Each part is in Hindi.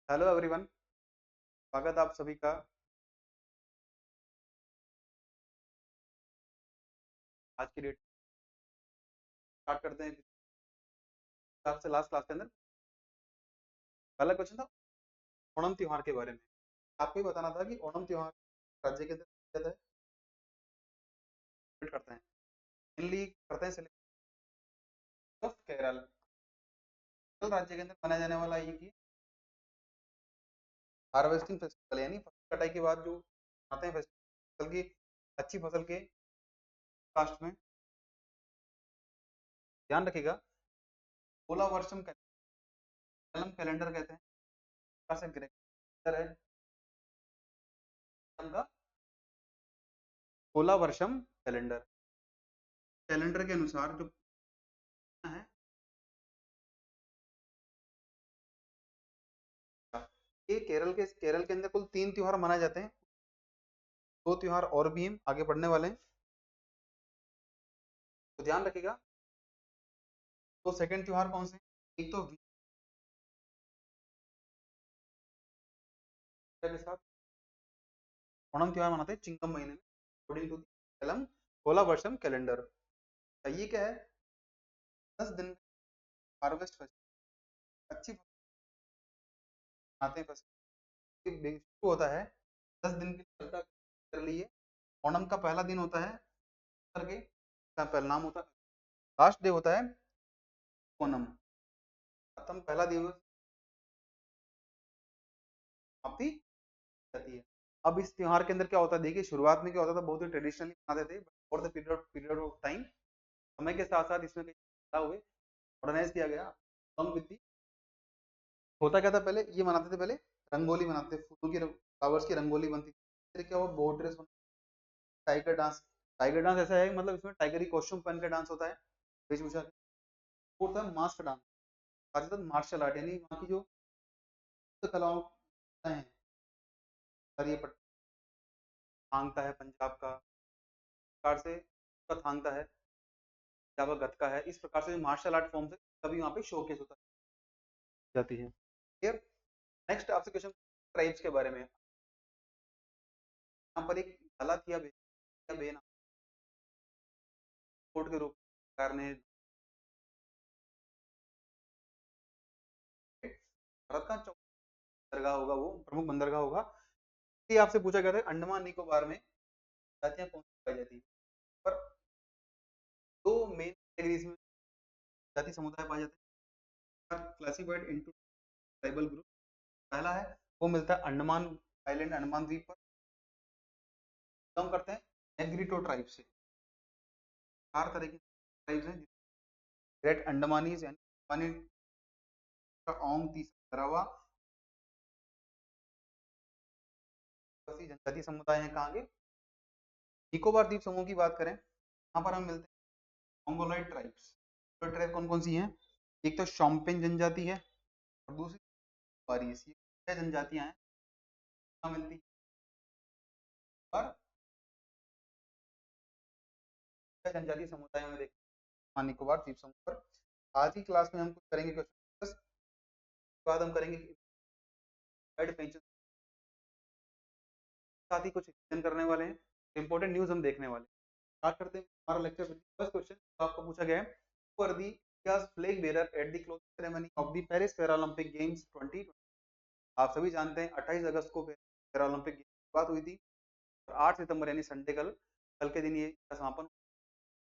हेलो एवरीवन, स्वागत आप सभी का। आज की डेट स्टार्ट करते हैं। आपसे लास्ट क्लास के अंदर पहला क्वेश्चन था ओणम त्योहार के बारे में। आपको ये बताना था कि ओणम त्योहार राज्य के अंदर जाता है, celebrate करते हैं, मेनली करते हैं सेलिब्रेट ऑफ केरल। केरल राज्य के अंदर मनाया जाने वाला ये कि हार्वेस्टिंग फेस्टिवल, यानी फसल कटाई के बाद जो आते हैं फेस्टिवल, फसल की अच्छी फसल के कास्ट में। ध्यान रखिएगा, पोला वर्षम कैलेंडर कहते हैं, कैलेंडर है का पोला वर्षम कैलेंडर। कैलेंडर के अनुसार जो है ये केरल के अंदर कुल 3 त्योहार मनाए जाते हैं। 2 त्योहार और भी हम आगे बढ़ने वाले हैं, तो ध्यान रखिएगा। तो सेकंड त्योहार कौन से? एक तो के साथ ओणम त्योहार मनाते हैं चिंगम महीने में, अकॉर्डिंग टू केलम कोला वर्षम कैलेंडर। ये क्या है? 10 दिन हार्वेस्ट फेस्टिवल, अच्छी मनाते हैं फेस्टिवल। शुरू होता है 10 दिन के लिए चलता कर लिए। ओणम का पहला दिन होता है करके का परिणाम होता है, लास्ट डे होता है ओणम, खत्म पहला दिवस समाप्ति जाती है। अब इस त्योहार के अंदर क्या होता है, देखिए शुरुआत में क्या होता था, बहुत ही ट्रेडिशनली मनाते थे, for the period of time समय के साथ साथ इसमें कई बदलाव हुए, मॉडर्नाइज किया गया। along with the- होता क्या था पहले, ये मनाते थे पहले रंगोली मनाते थे, फूलों की फ्लावर्स की रंगोली बनती थी। फिर क्या हुआ, boat race, tiger dance. Tiger dance ऐसा है मतलब इसमें टाइगर की कॉस्ट्यूम पहन के डांस होता है, वेशभूषा। होता है मास्क डांस, साथ ही मार्शल आर्ट, यानी वहाँ की जो कलाओं हैं, सर ये थांगता है पंजाब का, प्रकार से उसका थांगता है, पंजाब का गतका है, इस प्रकार से जो मार्शल आर्ट फॉर्म है तभी वहाँ पे शोकेस होता जाती है। क्लियर? नेक्स्ट आपसे क्वेश्चन ट्राइब्स के बारे में। यहाँ पर एक गलत या बेना कोड के रूप में सरकार ने भारत का बंदरगाह होगा, वो प्रमुख बंदरगाह होगा। ये आपसे पूछा गया था अंडमान निकोबार में जातियां कौन सी पाई जाती है, पर दो मेन कैटेगरीज में जाति समुदाय पाए जाते हैं, क्लासिफाइड इनटू ट्राइबल ग्रुप। पहला है वो मिलता है अंडमान आइलैंड, अंडमान द्वीप पर, बिलोंग करते हैं नेग्रिटो ट्राइब से। 4 तरह की ट्राइब्स हैं, ग्रेट अंडमानीज यानी अंडमानी, ओंग, तीसरा तरावा, जनजाति समुदाय है कहाँ के, निकोबार द्वीप समूह की बात करें, यहाँ पर हम मिलते हैं मोंगोलॉइड ट्राइब्स। तो ट्राइब कौन कौन सी हैं? एक तो शोम्पेन जनजाति है, और दूसरी वारियस। ये 6 जनजातियां हैं, कहाँ मिलती हैं? और 6 जनजातीय समुदायों में देखते हैं निकोबार द्वीप समूह पर। आज की क्लास में हम कुछ करेंगे क्वेश्चन, उसके बाद हम करेंगे पेंशन, साथ ही कुछ रिवीजन करने वाले हैं, इंपॉर्टेंट न्यूज हम देखने वाले हैं। स्टार्ट करते हैं हमारा लेक्चर। फर्स्ट क्वेश्चन आपको पूछा गया है, for the India's flag bearer at the closing ceremony of the Paris Paralympic games 2020। आप सभी जानते हैं 28 अगस्त को पैरालंपिक गेम्स की बात हुई थी, और 8 सितंबर यानी संडे कल के दिन ये समापन।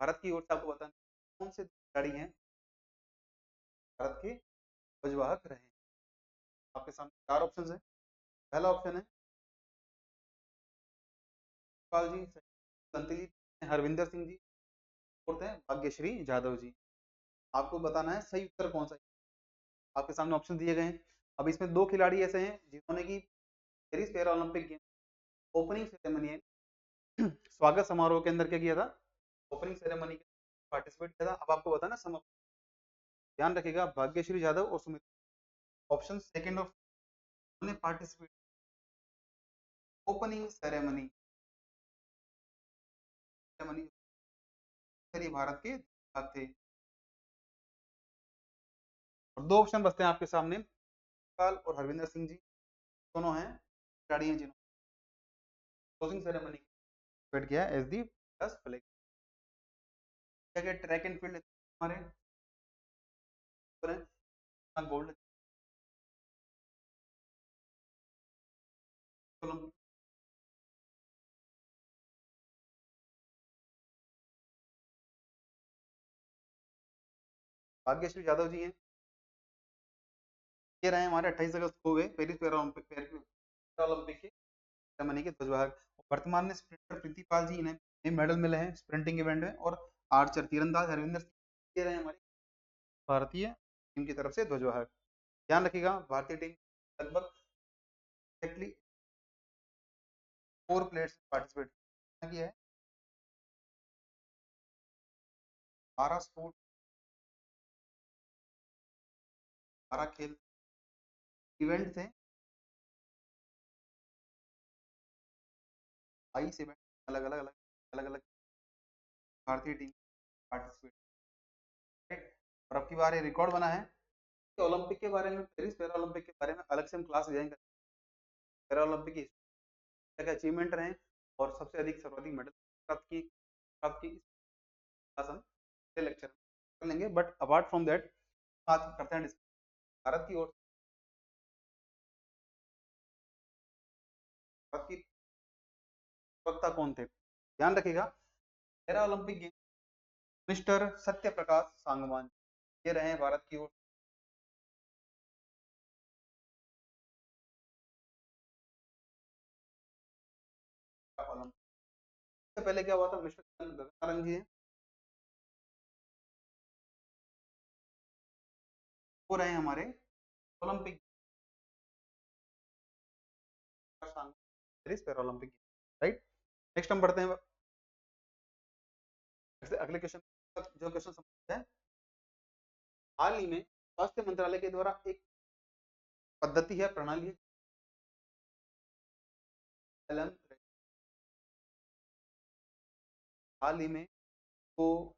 भारत की ओर से आपको बताना कौन से खिलाड़ी हैं भारत के ध्वजवाहक रहे। आपके सामने 4 ऑप्शन है। पहला ऑप्शन है पाल जी, संतली, हरविंदर सिंह जी, फोर्थ है भाग्यश्री जाधव जी। आपको बताना है सही उत्तर कौन सा है। आपके सामने ऑप्शन दिए गए हैं। अब इसमें 2 खिलाड़ी ऐसे हैं जिन्होंने की Paris para Olympic game opening ceremony स्वागत समारोह के अंदर क्या किया था, ओपनिंग सेरेमनी पार्टिसिपेट किया था। अब आपको बताना समाप्त, ध्यान रखिएगा, भाग्यश्री यादव और सुमित। ऑप्शन सेकंड ऑफ ने पार्टिसिपेट ओपनिंग सेरेमनी भारत के थे। और 2 ऑप्शन बचते हैं आपके सामने, काल और हरविंदर सिंह जी। दोनों हैं खिलाड़ी हैं जिन्होंने क्लोजिंग सेरेमनी पार्टिसिपेट किया as the plus flag. Track and field हमारे गोल्ड ओलंपिक। भाग्यश्री यादव जी हैं, ये रहे हमारे 28 अगस्त को हुए पेरिस पैरालंपिक के सेरेमनी के ध्वजवाहक। वर्तमान में स्प्रिंटर प्रीति पाल जी, इन्हें मेडल मिले हैं स्प्रिंटिंग इवेंट में। और आर्चर तीरंदाज हरविंदर सिंह ये रहे हमारे भारतीय टीम की तरफ से ध्वजवाहक। ध्यान रखिएगा भारतीय टीम लगभग एक्जैक्टली 4 प्लेयर्स पार्टिसिपेट किया है। 12 स्पोर्ट 12 खेल इवेंट थे, 22 इवेंट अलग अलग अलग अलग अलग भारतीय टीम पार्टिसिपेट। और अब की बार ये रिकॉर्ड बना है कि ओलंपिक के बारे में, पेरिस पैरा ओलंपिक के बारे में अलग से हम क्लास डिजाइन करें। पैरा ओलंपिक की क्या अचीवमेंट रहे और सबसे अधिक सर्वाधिक मेडल प्राप्त की क्लास हम लेक्चर कर लेंगे। बट अपार्ट फ्रॉम दैट बात करते हैं भारत की ओर, भारत की वक्ता कौन थे। ध्यान रखिएगा para Olympic game mister Satya Prakash Sangwan ये रहे भारत की ओर। से पहले क्या हुआ था, मिस्टर गगन जी हैं, वो रहे हमारे Olympic para Olympic right. Next हम बढ़ते हैं अगले क्वेश्चन। जो क्वेश्चन समझते हैं, हाल ही में स्वास्थ्य मंत्रालय के द्वारा एक पद्धति है, प्रणाली है, हाल ही में वो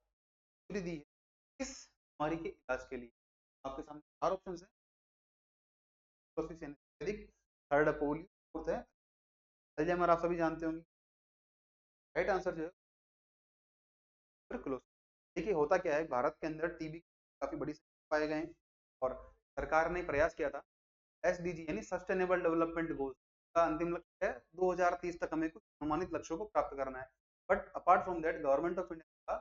दी है किस बीमारी के इलाज के लिए। आपके सामने 4 ऑप्शन है, थर्ड पोलियो, फोर्थ है अल्जाइमर, आप सभी जानते होंगे। राइट आंसर जो है ट्यूबरकुलोसिस। देखिए होता क्या है, भारत के अंदर टीबी काफी बड़ी संख्या पाए गए हैं और सरकार ने प्रयास किया था एसडीजी यानी सस्टेनेबल डेवलपमेंट गोल्स का अंतिम लक्ष्य है 2030 तक हमें कुछ अनुमानित लक्ष्यों को प्राप्त करना है। But apart from that government of India का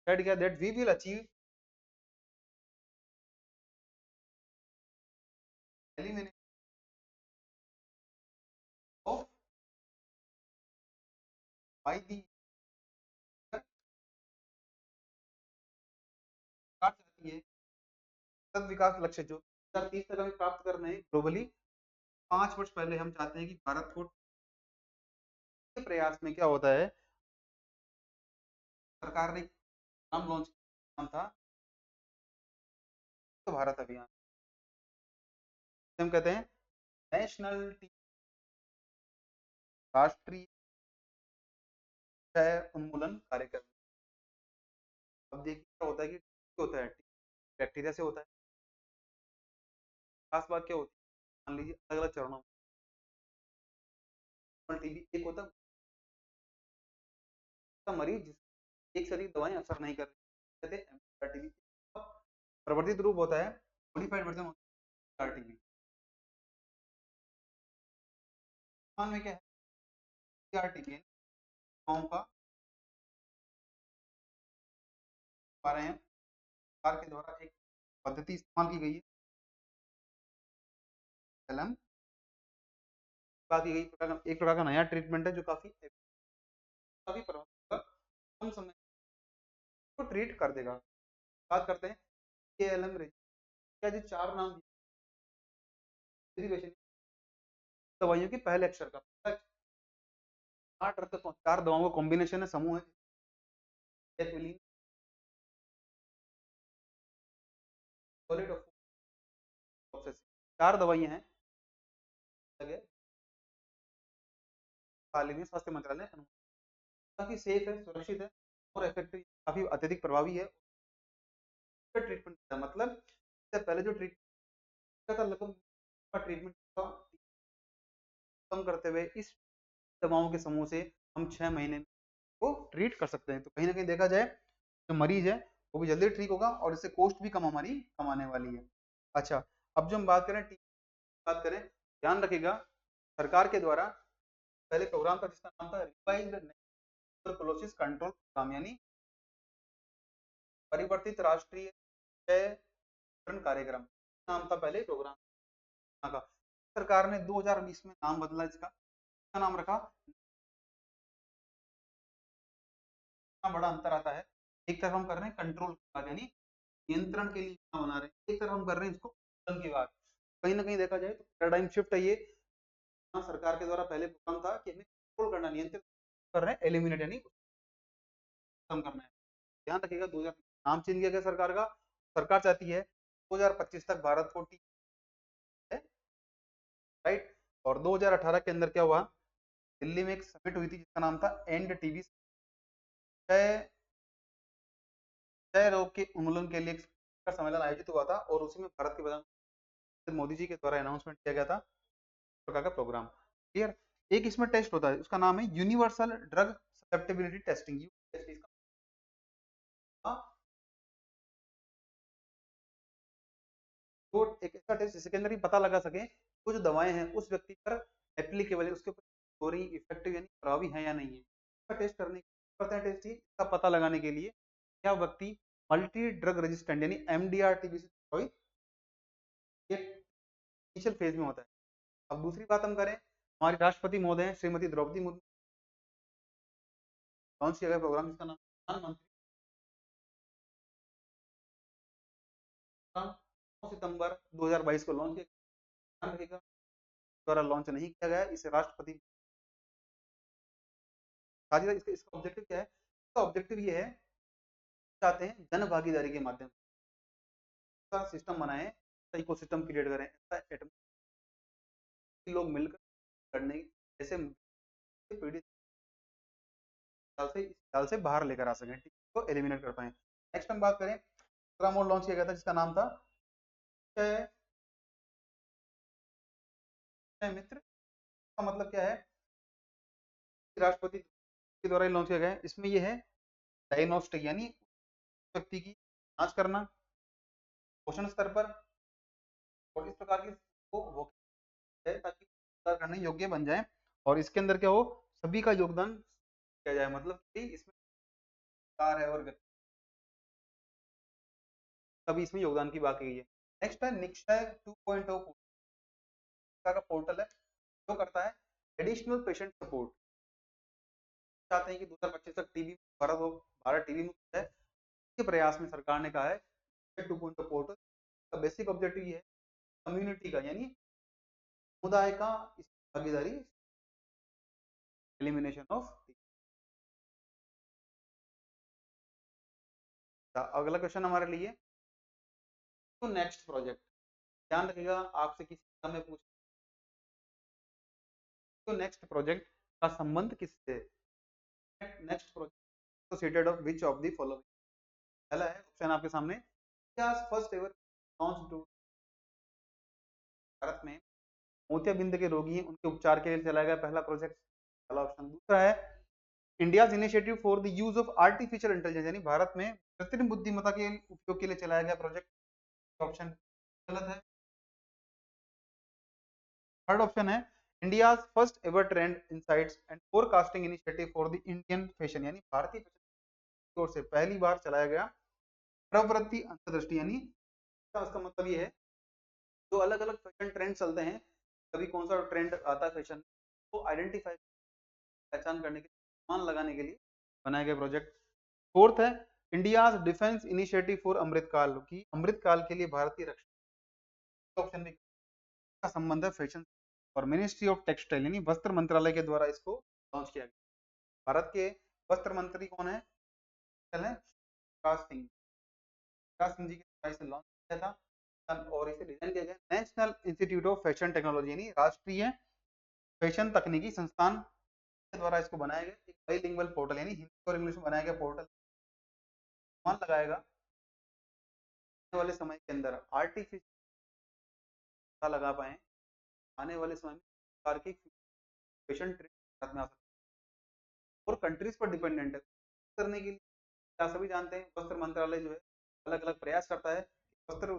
सेड किया that we will achieve elimination of by the चाहती है तब विकास लक्ष्य जो 2030 तक हमें प्राप्त करने हैं ग्लोबली। 5 वर्ष पहले हम चाहते हैं कि भारत को प्रयास में क्या होता है, सरकार ने नाम लॉन्च किया था तो भारत अभियान, हम कहते हैं नेशनल राष्ट्रीय उन्मूलन कार्यक्रम। अब देखिए क्या होता है कि होता है बैक्टीरिया से होता है, खास बात क्या होती है, मान लीजिए अलग अलग चरणों में टीबी एक होता है मरीज एक से अधिक दवाएं असर नहीं कर रही, कहते हैं टीबी। प्रवर्तित रूप होता है मॉडिफाइड वर्जन होता है टीबी। में क्या है टीबी का पा रहे हैं, सरकार के द्वारा एक पद्धति इस्तेमाल की गई है एलएम की गई, एक प्रकार का नया ट्रीटमेंट है जो काफी कम समय को ट्रीट कर देगा। बात करते हैं एएलएम क्या जो 4 नाम दवाइयों के पहले अक्षर का 4 दवाओं का कॉम्बिनेशन है, समूह है, 4 दवाइयां हैं हाल ही में स्वास्थ्य मंत्रालय काफी सेफ है, सुरक्षित है और इफेक्टिव, काफी अत्यधिक प्रभावी है ट्रीटमेंट का। मतलब इससे पहले जो ट्रीटमेंट था लगभग ट्रीटमेंट कम करते हुए इस दवाओं के समूह से हम 6 महीने को ट्रीट कर सकते हैं। तो कहीं ना कहीं देखा जाए जो मरीज है वो भी जल्दी ठीक होगा और इससे कॉस्ट भी कम हमारी कमाने वाली है। अच्छा, अब जो हम बात करें बात करें, ध्यान रखिएगा सरकार के द्वारा पहले प्रोग्राम था जिसका नाम था रिवाइज्ड ट्यूबरकुलोसिस कंट्रोल प्रोग्राम, यानी परिवर्तित राष्ट्रीय कार्यक्रम नाम था पहले प्रोग्राम का। सरकार ने 2020 में नाम बदला, इसका नाम रखा। बड़ा अंतर आता है, एक तरफ हम कर रहे हैं कंट्रोल की बात, यानी नियंत्रण के लिए बना रहे हैं, एक तरफ हम कर रहे हैं इसको पालन की बात। कहीं ना कहीं देखा जाए तो पैराडाइम शिफ्ट है ये। सरकार के द्वारा पहले प्रोग्राम था कि हमें कंट्रोल करना, नियंत्रित कर रहे हैं, एलिमिनेट यानी खत्म करना है। ध्यान रखिएगा 2000 नाम चेंज किया गया सरकार का। सरकार चाहती है 2025 तक भारत को है, राइट। और 2018 के अंदर क्या हुआ, दिल्ली में एक समिट हुई थी जिसका नाम था एंड टीबी, क्षय रोग के उन्मूलन के लिए एक सम्मेलन आयोजित हुआ था और उसी में भारत के प्रधानमंत्री मोदी जी के द्वारा अनाउंसमेंट किया गया था प्रकार का प्रोग्राम। क्लियर। एक इसमें टेस्ट होता है, उसका नाम है यूनिवर्सल ड्रग ससेप्टेबिलिटी टेस्टिंग। तो एक ऐसा टेस्ट जिसके अंदर ही पता लगा सके वो जो दवाएं हैं उस व्यक्ति पर एप्लीकेबल है, उसके ऊपर हो रही इफेक्टिव यानी प्रभावी है या नहीं है। टेस्ट करने करते हैं, टेस्ट इसका पता लगाने के लिए क्या व्यक्ति मल्टी ड्रग रेजिस्टेंट यानी एमडीआर टीबी से प्रभावित, ये इनिशियल फेज में होता है। अब दूसरी बात हम करें, हमारी राष्ट्रपति महोदय श्रीमती द्रौपदी मुर्मू लॉन्च किया गया प्रोग्राम जिसका नाम प्रधानमंत्री 9 सितंबर 2022 को लॉन्च किया, द्वारा लॉन्च नहीं किया गया, इसे राष्ट्रपति। इसका इसका ऑब्जेक्टिव क्या है, इसका ऑब्जेक्टिव ये है, चाहते हैं जन भागीदारी के माध्यम से सिस्टम बनाए, इकोसिस्टम क्रिएट करें, ऐसा लोग मिलकर करने जैसे पीड़ित जाल से बाहर लेकर आ सकें, को एलिमिनेट कर पाए। नेक्स्ट हम बात करें, दूसरा मोड लॉन्च किया गया था जिसका नाम था मित्र। का मतलब क्या है, राष्ट्रपति के द्वारा लॉन्च किया गया है। इसमें यह है डायग्नोस्टिक यानी व्यक्ति की जांच करना पोषण स्तर पर और इस प्रकार की वो है ताकि करने योग्य बन जाए, और इसके अंदर क्या हो, सभी का योगदान किया जाए, मतलब कि इसमें है और सभी इसमें योगदान की बात की गई है। नेक्स्ट है निक्षय 2.0 का पोर्टल है जो करता है एडिशनल पेशेंट सपोर्ट। चाहते हैं कि 2025 तक टीबी भारत टीबी मुक्त है, के प्रयास में सरकार ने कहा है 2.0 पोर्टल का बेसिक ऑब्जेक्टिव ये है कम्युनिटी का यानी समुदाय का भागीदारी, एलिमिनेशन ऑफ। अगला क्वेश्चन हमारे लिए तो नेक्स्ट प्रोजेक्ट, ध्यान रखिएगा आपसे किसी में पूछ तो नेक्स्ट प्रोजेक्ट का संबंध किससे, next project associated of which of the following. पहला है ऑप्शन आपके सामने, first ever launch to Bharat में मोतियाबिंद के रोगी हैं उनके उपचार के लिए चलाया गया पहला प्रोजेक्ट, पहला ऑप्शन। दूसरा है India's initiative for the use of artificial intelligence यानी भारत में कृत्रिम बुद्धिमत्ता के उपयोग के लिए चलाया गया प्रोजेक्ट, ऑप्शन गलत है। थर्ड ऑप्शन है India's first ever trend insights and forecasting initiative for the Indian fashion यानी भारतीय फैशन ओर से पहली बार चलाया गया प्रवृत्ति अंतर्दृष्टि, यानी उसका मतलब ये है जो अलग अलग फैशन ट्रेंड चलते हैं, कभी कौन सा ट्रेंड आता है फैशन को आइडेंटिफाई पहचान करने के लिए, मान लगाने के लिए बनाया गया प्रोजेक्ट। फोर्थ है इंडियाज डिफेंस इनिशिएटिव फॉर अमृतकाल की अमृतकाल के लिए भारतीय रक्षा, ऑप्शन में का संबंध है फैशन और मिनिस्ट्री ऑफ टेक्सटाइल यानी वस्त्र मंत्रालय के द्वारा इसको लॉन्च किया गया। भारत के वस्त्र मंत्री कौन है, शिवराज सिंह जी के द्वारा इसे लॉन्च किया था और इसे डिजाइन किया गया national institute of fashion technology यानी राष्ट्रीय फैशन तकनीकी संस्थान के द्वारा इसको बनाया गया एक बाइलिंगुअल पोर्टल यानी हिंदी और इंग्लिश में बनाया गया पोर्टल, मान लगाएगा आने वाले समय के अंदर आर्टिफिशियल लगा पाए आने वाले समय में फेशन ट्रेंड भारत में आ सकता है और कंट्रीज पर डिपेंडेंट है करने के लिए। आप सभी जानते हैं वस्त्र मंत्रालय जो है अलग अलग प्रयास करता है कि वस्त्र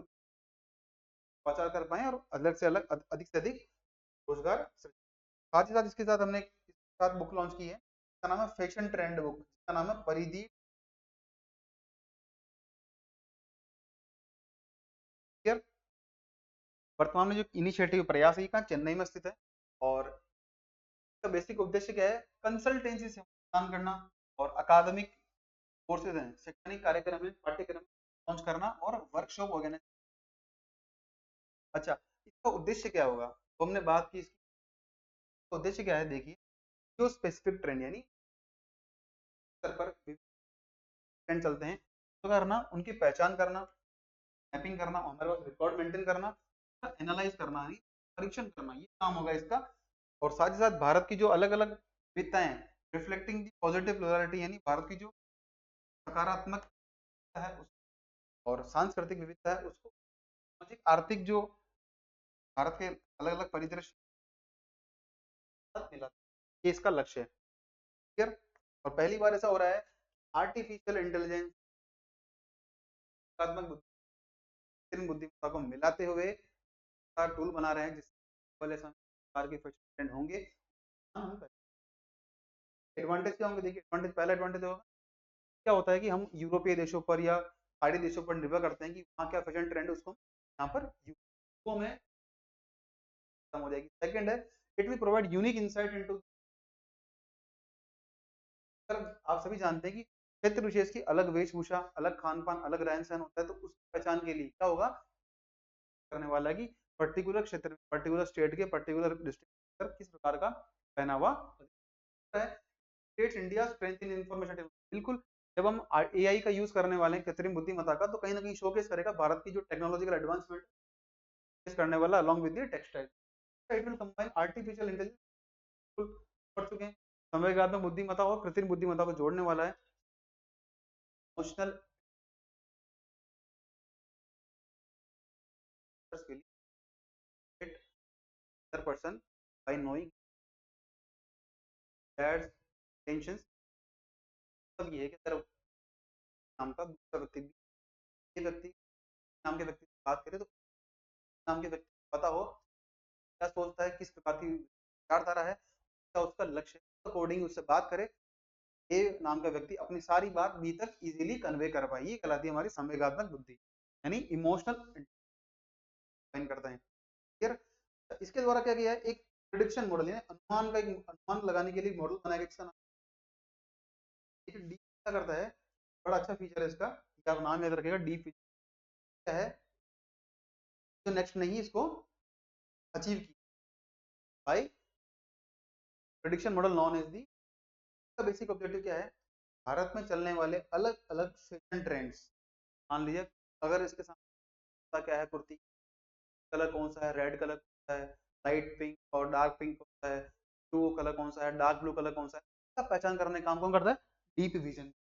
प्रचार कर पाए और अलग से अलग अधिक से अधिक रोजगार सृजित। साथ ही साथ इसके साथ हमने इसके साथ बुक लॉन्च की है, इसका नाम है फैशन ट्रेंड बुक, इसका नाम है परिधि। वर्तमान में जो इनिशिएटिव प्रयास है ये कहाँ चेन्नई में स्थित है और इसका बेसिक उद्देश्य क्या है, कंसल्टेंसी से प्रदान करना और अकादमिक कोर्सेज हैं, शैक्षणिक कार्यक्रम है, पाठ्यक्रम लॉन्च करना और वर्कशॉप ऑर्गेनाइज। अच्छा, इसका उद्देश्य क्या होगा, तो हमने बात की इसकी उद्देश्य क्या है, देखिए जो स्पेसिफिक ट्रेंड यानी स्तर पर ट्रेंड चलते हैं तो करना, उनकी पहचान करना, मैपिंग करना, हमारे पास रिकॉर्ड मेंटेन करना, एनालाइज करना, परीक्षण करना, ये काम होगा इसका। और साथ ही साथ भारत की जो अलग अलग विविधताएं, रिफ्लेक्टिंग दी पॉजिटिव प्लुरलिटी यानी भारत की जो सकारात्मक है उस और सांस्कृतिक विविधता है उसको सामाजिक आर्थिक जो भारत के अलग अलग परिदृश्य मिला, ये इसका लक्ष्य है। क्लियर। और पहली बार ऐसा हो रहा है आर्टिफिशियल इंटेलिजेंस कृत्रिम बुद्धिमत्ता को मिलाते हुए टूल बना रहे हैं जिससे ट्रेंड होंगे। एडवांटेज क्या होंगे, देखिए एडवांटेज, पहला एडवांटेज होगा क्या होता है कि हम यूरोपीय देशों पर या पहाड़ी देशों पर निर्भर करते हैं कि वहाँ क्या फैशन ट्रेंड है उसको यहाँ पर वो में खत्म हो जाएगी। सेकंड है it will provide unique insight into, आप सभी जानते हैं कि क्षेत्र विशेष की अलग वेशभूषा, अलग खान पान, अलग रहन सहन होता है, तो उस पहचान के लिए क्या होगा करने वाला है कि पर्टिकुलर क्षेत्र, पर्टिकुलर स्टेट के, पर्टिकुलर डिस्ट्रिक्ट पर किस प्रकार का पहनावा है। States India strength in information technology, बिल्कुल जब हम एआई का यूज करने वाले हैं कृत्रिम बुद्धिमत्ता का, तो कहीं ना कहीं शोकेस करेगा भारत की जो टेक्नोलॉजिकल एडवांसमेंट करने वाला along with the textile. It will combine artificial intelligence पढ़ चुके हैं, संवेगात्मक बुद्धिमत्ता और कृत्रिम बुद्धिमत्ता को जोड़ने वाला है। Emotional person by knowing that's tensions, सब ये है कि तेरा नाम का दूसरा व्यक्ति, ये व्यक्ति नाम के व्यक्ति से बात करें तो नाम के व्यक्ति को पता हो क्या सोचता है, किस प्रकार की विचारधारा है, क्या उसका लक्ष्य है, अकॉर्डिंग उससे बात करे, ए नाम का व्यक्ति अपनी सारी बात बी तक इजीली कन्वे कर पाए, ये कहलाती है हमारी संवेगात्मक बुद्धि यानी इमोशनल करते हैं। क्लियर। इसके द्वारा क्या किया है, एक प्रिडिक्शन मॉडल यानी अनुमान का एक अनुमान लगाने के लिए मॉडल बनाया गया, जिसका नाम डी क्या करता है, बड़ा अच्छा फीचर है इसका, आप नाम याद रखेगा डी फीचर क्या है, जो नेक्स्ट नहीं इसको अचीव की by prediction model non as the. Basic objective क्या है, भारत में चलने वाले अलग अलग फैशन ट्रेंड्स, मान लीजिए अगर इसके साथ क्या है, कुर्ती कलर कौन सा है, रेड कलर कौन सा है, लाइट पिंक और डार्क पिंक कौन सा है, ब्लू कलर कौन सा है, डार्क ब्लू कलर कौन सा है, इसका पहचान करने का काम कौन करता है, डीप विजन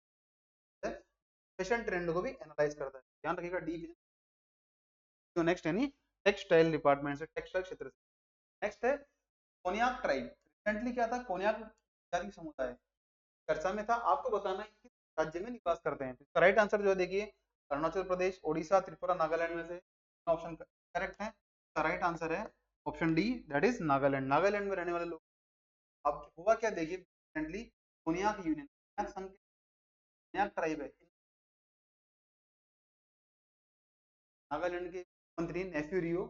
फैशन ट्रेंड को भी एनालाइज करता है। ध्यान रखिएगा डीप विजन। तो नेक्स्ट यानी टेक्सटाइल डिपार्टमेंट से, टेक्सटाइल क्षेत्र से। नेक्स्ट है कोन्याक ट्राइब, रिसेंटली क्या था, कोन्याक जाति समुदाय चर्चा में था, आपको बताना है कि राज्य में निवास करते हैं। तो राइट आंसर जो है देखिए अरुणाचल प्रदेश, ओडिशा, त्रिपुरा, नागालैंड में से ऑप्शन करेक्ट है। राइट आंसर है option D, that is Nagaland. Nagaland में रहने वाले लोग, अब हुआ क्या देखिए रिसेंटली कोन्याक यूनियन, कोन्याक संघ, कोन्याक ट्राइब है, नागालैंड के मंत्री नेफ्यू रियो,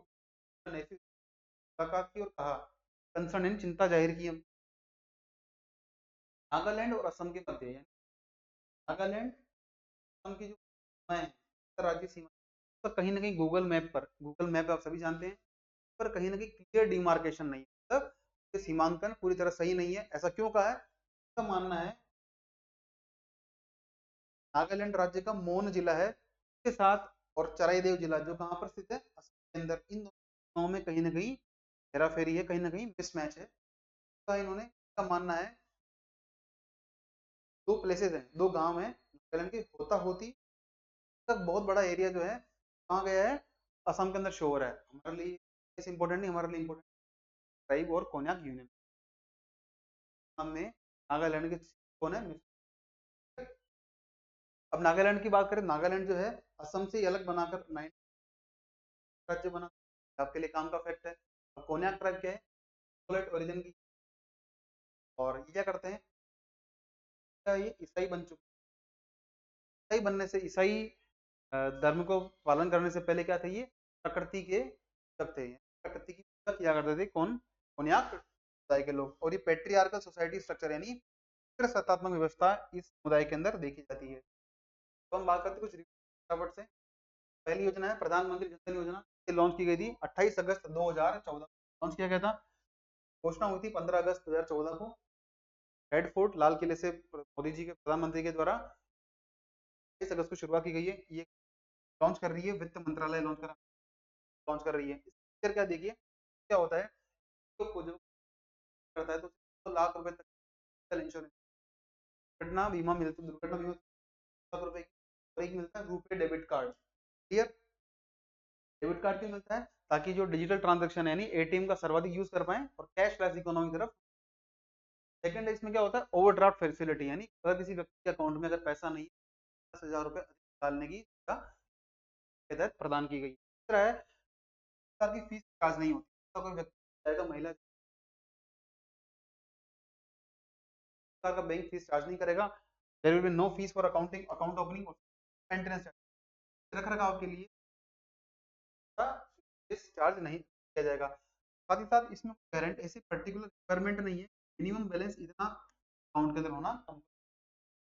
नेफ्यू मुलाकात की और कहा कंसर्न चिंता जाहिर की हम नागालैंड और असम के मध्य, यानी नागालैंड असम की जो सीमाएं हैं राज्य सीमा, तो कहीं ना कहीं गूगल मैप पर, गूगल मैप आप सभी जानते हैं, पर कहीं ना कहीं क्लियर डिमार्केशन नहीं है, मतलब सीमांकन पूरी तरह सही नहीं है। ऐसा क्यों कहा है, उसका मानना है नागालैंड राज्य का मोन जिला है उसके साथ और चराईदेव जिला जो कहाँ पर स्थित है असम के अंदर, इन दोनों में कहीं ना कहीं हेराफेरी है, कहीं ना कहीं मिसमैच है। तो इन्होंने का मानना है दो प्लेसेस हैं, दो गांव हैं नागालैंड के, होता होती तक बहुत बड़ा एरिया जो है कहाँ गया है, असम के अंदर शो हो रहा है। हमारे लिए इंपॉर्टेंट नहीं, हमारे लिए इंपॉर्टेंट ट्राइब और कोन्याक यूनियन। नाम में नागालैंड के कौन है? अब नागालैंड की बात करें, नागालैंड जो है असम से अलग बनाकर 9 राज्य बना, आपके लिए काम का फैक्ट है। अब कोन्याक ट्राइब क्या है? ओरिजिन की, और ये क्या करते हैं? ये ईसाई बन चुके, ईसाई बनने से, ईसाई धर्म को पालन करने से पहले क्या थे? ये प्रकृति के तब थे, प्रकृति की पूजा किया करते थे। कौन? कोन्याक समुदाय के लोग। और ये पेट्रियार्कल सोसाइटी स्ट्रक्चर यानी सत्तात्मक व्यवस्था इस समुदाय के अंदर देखी जाती है। तो हम बात करते हैं कुछ फटाफट से। पहली योजना है प्रधानमंत्री जन धन योजना, ये लॉन्च की गई थी 28 अगस्त 2014 लॉन्च किया गया था। घोषणा हुई थी 15 अगस्त 2014 को रेड फोर्ट लाल किले से मोदी जी के, प्रधानमंत्री के द्वारा 28 अगस्त को शुरुआत की गई है। ये लॉन्च कर रही है वित्त मंत्रालय, लॉन्च कर रही है। इसका क्या देखिए क्या होता है, तो जो करता है तो लाख रुपए तक इंश्योरेंस, दुर्घटना बीमा मिलता है, दुर्घटना बीमा लाख रुपए की, और एक मिलता है रुपए debit card. Clear? Debit card क्यों मिलता है? ताकि जो डिजिटल ट्रांजैक्शन है यानी एटीएम का सर्वाधिक यूज कर पाए और कैशलेस इकोनॉमी की तरफ। सेकंड है, इसमें क्या होता है? ओवरड्राफ्ट फैसिलिटी, यानी अगर किसी व्यक्ति के अकाउंट में अगर पैसा नहीं, 10,000 रुपए डालने की के तहत प्रदान की गई। तीसरा है, सरकार की फीस चार्ज नहीं होती, तो अगर व्यक्ति चाहे तो महिला सरकार का बैंक फीस चार्ज नहीं करेगा। There will be no fees for account opening और मेंटेनेंस, रख रखाव के लिए फीस चार्ज नहीं किया जाएगा। साथ ही साथ इसमें गारंटी, ऐसी पर्टिकुलर रिक्वायरमेंट नहीं है, मिनिमम बैलेंस इतना अकाउंट के अंदर होना,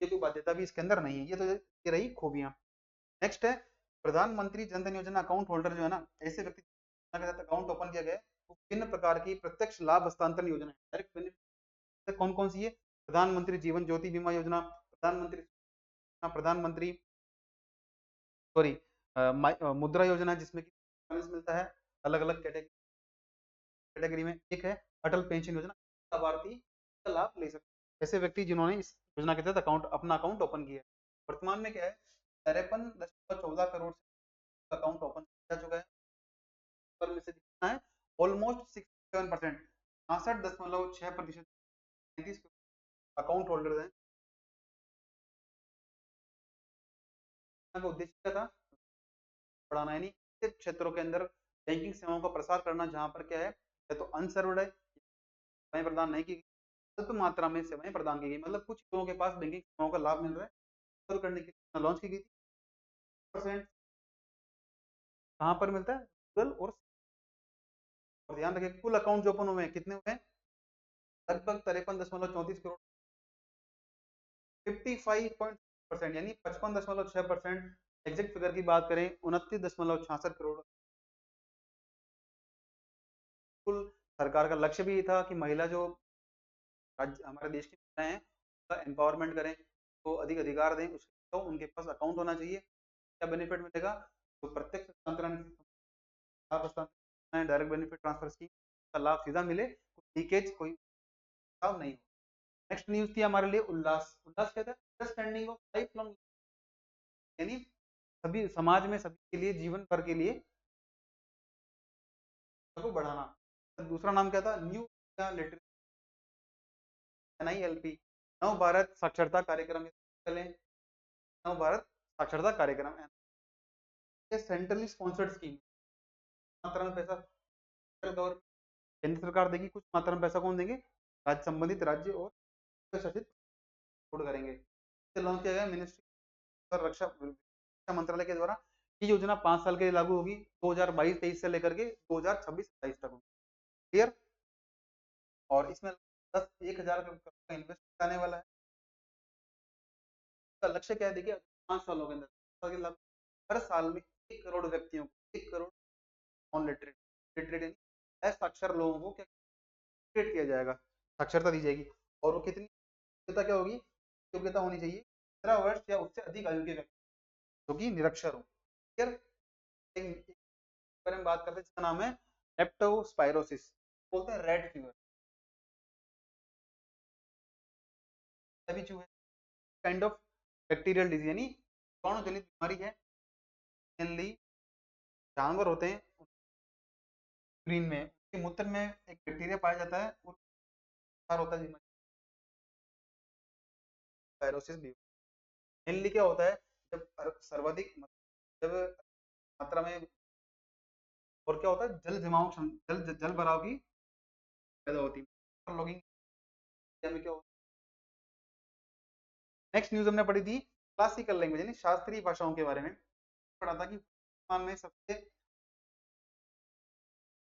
ये कोई बाध्यता भी इसके अंदर नहीं है। ये तो ये रही खूबियां। नेक्स्ट है प्रधानमंत्री जन धन योजना अकाउंट होल्डर जो है ना, ऐसे व्यक्ति के साथ अकाउंट ओपन किया गया है, वो विभिन्न प्रकार की प्रत्यक्ष लाभ हस्तांतरण योजना है, डायरेक्ट बेनिफिट कौन कौन सी है? प्रधानमंत्री जीवन ज्योति बीमा योजना, प्रधानमंत्री सॉरी मुद्रा योजना, जिसमें कि मिलता है अलग अलग कैटेगरी में। एक है अटल पेंशन योजना, लाभार्थी का लाभ ले सकते ऐसे व्यक्ति जिन्होंने इस योजना के तहत अपना अकाउंट ओपन किया है। वर्तमान में क्या है, 53.14 करोड़ अकाउंट ओपन किया चुका है, पर में से कितना है? ऑलमोस्ट 67%, 66.6% अकाउंट होल्डर हैं। का उद्देश्य क्या था? बढ़ाना, यानी क्षेत्रों के अंदर बैंकिंग सेवाओं का प्रसार करना, जहां पर क्या है, या तो अनसर्वड है, सेवाएं प्रदान नहीं की गई, अल्प मात्रा में सेवाएं प्रदान की गई, मतलब कुछ लोगों के पास बैंकिंग सेवाओं का लाभ मिल रहा है, सर्व करने के लिए लॉन्च की गई थी। परसेंट कहाँ पर मिलता है? गूगल और ध्यान रखिए कुल अकाउंट जो ओपन हुए हैं कितने हुए हैं? लगभग 53.34 करोड़, 55% यानी 55.6%। एग्जैक्ट फिगर की बात करें 29.66 करोड़। कुल सरकार का लक्ष्य भी था कि महिला जो राज्य हमारे देश की महिलाएं हैं उनका एम्पावरमेंट करें, तो अधिक अधिकार दें, उसके तो उनके पास अकाउंट होना चाहिए। क्या बेनिफिट मिलेगा? तो प्रत्यक्ष हस्तांतरण, डायरेक्ट बेनिफिट ट्रांसफर स्कीम का लाभ सीधा मिले, लीकेज कोई लाभ नहीं हो। नेक्स्ट न्यूज थी हमारे लिए उल्लास। उल्लास क्या था? अंडरस्टैंडिंग ऑफ लाइफ लॉन्ग, यानी सभी समाज में सभी के लिए, जीवन भर के लिए को बढ़ाना। दूसरा नाम क्या था? न्यू लिटरेसी, NILP, नव भारत साक्षरता कार्यक्रम। चले नव भारत साक्षरता कार्यक्रम, सेंट्रली स्पॉन्सर्ड स्कीम, मात्रा में पैसा केंद्र सरकार देगी, कुछ मात्रा में पैसा कौन देंगे? राज्य, संबंधित राज्य और शासित करेंगे। लॉन्च किया गया मिनिस्ट्री रक्षा मंत्रालय के द्वारा। ये योजना 5 साल के लिए लागू होगी, 2022-23 से लेकर के 2026-27 तक। क्लियर? और इसमें 1,000 करोड़ का इन्वेस्ट आने वाला है। इसका लक्ष्य क्या है? देखिए 5 सालों के अंदर हर साल में 1 करोड़ व्यक्तियों को, 1 करोड़ नॉन लिटरेट, लिटरेट असाक्षर लोगों को क्या किया जाएगा, साक्षरता दी जाएगी। और वो कितनी योग्यता क्या होगी? योग्यता होनी चाहिए 15 वर्ष या उससे अधिक आयु के व्यक्ति जो कि निरक्षर हो। बारे में बात करते हैं जिसका नाम है लेप्टोस्पाइरोसिस, बोलते हैं red fever. Kind of bacterial disease, यानी कौन जनित बीमारी है। मेनली जानवर होते हैं ग्रीन में, उनके मूत्र में एक बैक्टीरिया पाया जाता है, और होता है पैरोसिस भी। मेनली क्या होता है, जब सर्वाधिक जब मात्रा में, और क्या होता है, जल जमाव जल भराव की पैदा होती है लॉगिंग में क्या होता है। नेक्स्ट न्यूज हमने पढ़ी थी क्लासिकल लैंग्वेज यानी शास्त्रीय भाषाओं के बारे में। पढ़ा था कि वर्तमान में सबसे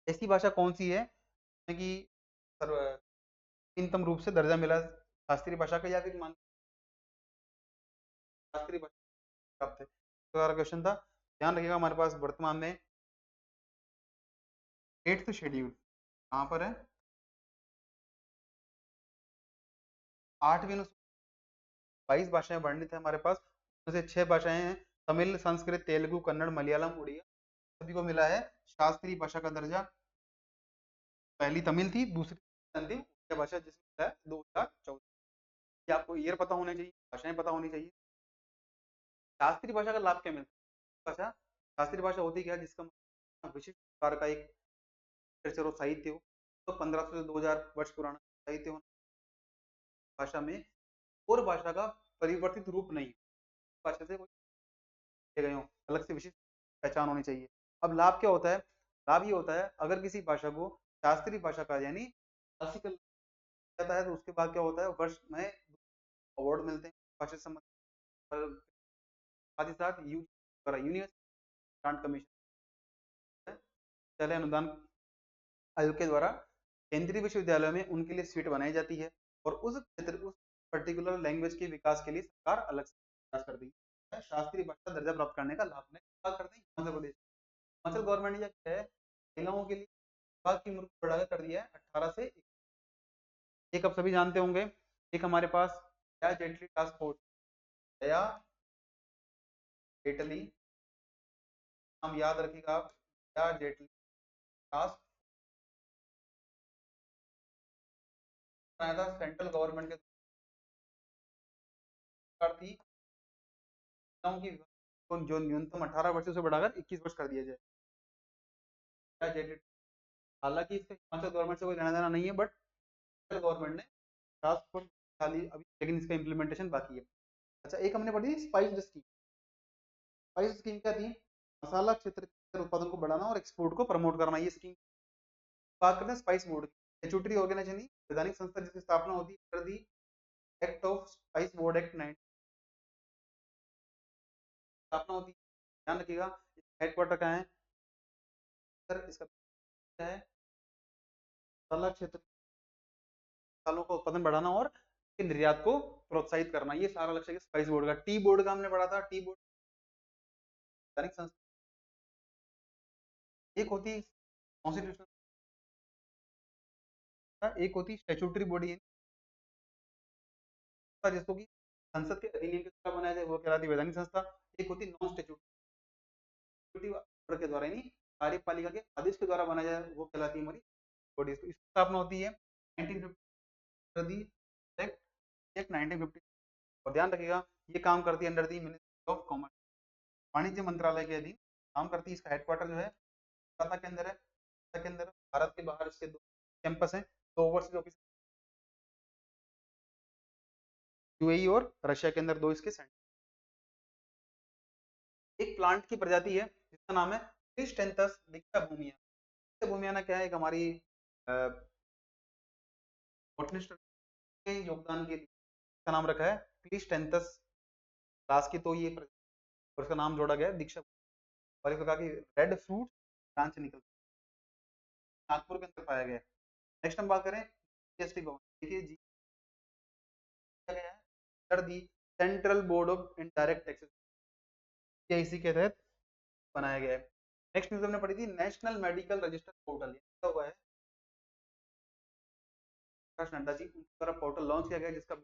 ऐसी भाषा कौन सी है कि सर्वोत्तम रूप से दर्जा मिला शास्त्रीय भाषा का, या फिर मान शास्त्रीय भाषा प्राप्त है। तो क्वेश्चन था, ध्यान रखिएगा हमारे पास वर्तमान में 8th शेड्यूल कहाँ पर है, 8वीं 22 भाषाएं वर्णित है हमारे पास, उसमें से 6 भाषाएं हैं तमिल, संस्कृत, तेलुगु, कन्नड़, मलयालम, उड़िया। सभी को मिला है शास्त्रीय भाषा का दर्जा। पहली तमिल थी, दूसरी अंतिम उड़िया भाषा जिसमें मिला है 2014। आपको ईयर पता होने चाहिए, भाषाएं पता होनी चाहिए। शास्त्रीय भाषा का लाभ क्या मिलता है, भाषा शास्त्रीय भाषा होती क्या है, जिसका विशिष्ट प्रकार का एक लिटरेचर और साहित्य हो, तो 1500 से 2000 वर्ष पुराना साहित्य हो, भाषा में और भाषा का परिवर्तित रूप नहीं, भाषा से कोई गए हो, अलग से विशिष्ट पहचान होनी चाहिए। अब लाभ क्या होता है, लाभ ये होता है अगर किसी भाषा को शास्त्रीय भाषा का यानी क्लासिकल जाता है, तो उसके बाद क्या होता है, वर्ष में अवार्ड मिलते हैं भाषा से संबंधित, साथ ही साथ यूनिवर्सिटी ग्रांट कमीशन विद्यालय अनुदान आयोग के द्वारा केंद्रीय विश्वविद्यालयों में उनके लिए सीट बनाई जाती है, और उस क्षेत्र उस पर्टिकुलर लैंग्वेज के विकास के लिए सरकार अलग से प्रयास करती है। शास्त्रीय भाषा दर्जा प्राप्त करने का लाभ में बात करते हैं हिमाचल प्रदेश। हिमाचल गवर्नमेंट ने क्या है, महिलाओं के लिए विवाह की उम्र को बढ़ाकर कर दिया है 18 से 21। एक अब सभी जानते होंगे, एक हमारे पास दया जेटली टास्क फोर्स, दया जेटली, नाम याद रखिएगा आप, दया जेटली टास्क बनाया था सेंट्रल गवर्नमेंट के सरकार थी, महिलाओं की जो न्यूनतम 18 वर्ष से बढ़ाकर 21 वर्ष कर दिया जाए। दया जेटली, हालांकि इससे हिमाचल गवर्नमेंट से कोई लेना देना नहीं है, बट सेंट्रल गवर्नमेंट ने टास्क फोर्स खाली अभी, लेकिन इसका इम्प्लीमेंटेशन बाकी है। अच्छा, एक हमने पढ़ी स्पाइस स्कीम। स्पाइस स्कीम क्या थी, मसाला क्षेत्र के उत्पादन को बढ़ाना और एक्सपोर्ट को प्रमोट करना, ये स्कीम। बात करते हैं स्पाइस बोर्ड की, स्टैट्यूटरी ऑर्गेनाइजेशन वैधानिक संस्था जिसकी स्थापना होती है the act of spice board act 9 स्थापना होती है। ध्यान रखिएगा हेडक्वार्टर कहाँ है सर, इसका क्या है, मसाला क्षेत्र मसालों का उत्पादन बढ़ाना और निर्यात को प्रोत्साहित करना, ये सारा लक्ष्य है स्पाइस बोर्ड का। टी बोर्ड का हमने पढ़ा था, टी बोर्ड वैधानिक संस्था एक होती कॉन्स्टिट्यूशनल, एक होती स्टैट्यूटरी बॉडी जिसको कि संसद के अधिनियम के द्वारा बनाया जाए वो कहलाती वैधानिक संस्था। एक होती नॉन स्टैट्यूटरी ऑर्डर के द्वारा यानी कार्यपालिका के आदेश के द्वारा बनाया जाए वो कहलाती है हमारी बॉडी। इसकी स्थापना होती है 1950 एक्ट 1950। और ध्यान रखिएगा ये काम करती है under the ministry of commerce, वाणिज्य मंत्रालय के अधीन काम करती है। इसका हेडक्वार्टर जो है कोलकाता के अंदर है, कोलकाता के अंदर। भारत के बाहर इसके 2 कैंपस हैं, तो ओवरसीज ऑफिस यूएई और रशिया के अंदर 2 इसके सेंटर। एक प्लांट की प्रजाति है जिसका नाम है क्रिस्टेंथस दीक्षा भूमिया। दीक्षा भूमिया क्या है, एक हमारी बोटनिस्ट के योगदान के लिए इसका नाम रखा है क्रिस्टेंथस क्लास की, तो ये और इसका नाम जोड़ा गया है दीक्षा। और एक प्रकार की रेड फ्रूट ब्रांच निकलती है, नागपुर के अंदर पाया गया है। नेक्स्ट हम बात करें जीएसटी भवन, देखिए जी गया है under the central board of indirect taxes, ये इसी के तहत बनाया गया है। नेक्स्ट न्यूज हमने पढ़ी थी नेशनल मेडिकल रजिस्टर पोर्टल, क्या हुआ है, प्रकाश नड्डा जी द्वारा पोर्टल लॉन्च किया गया जिसका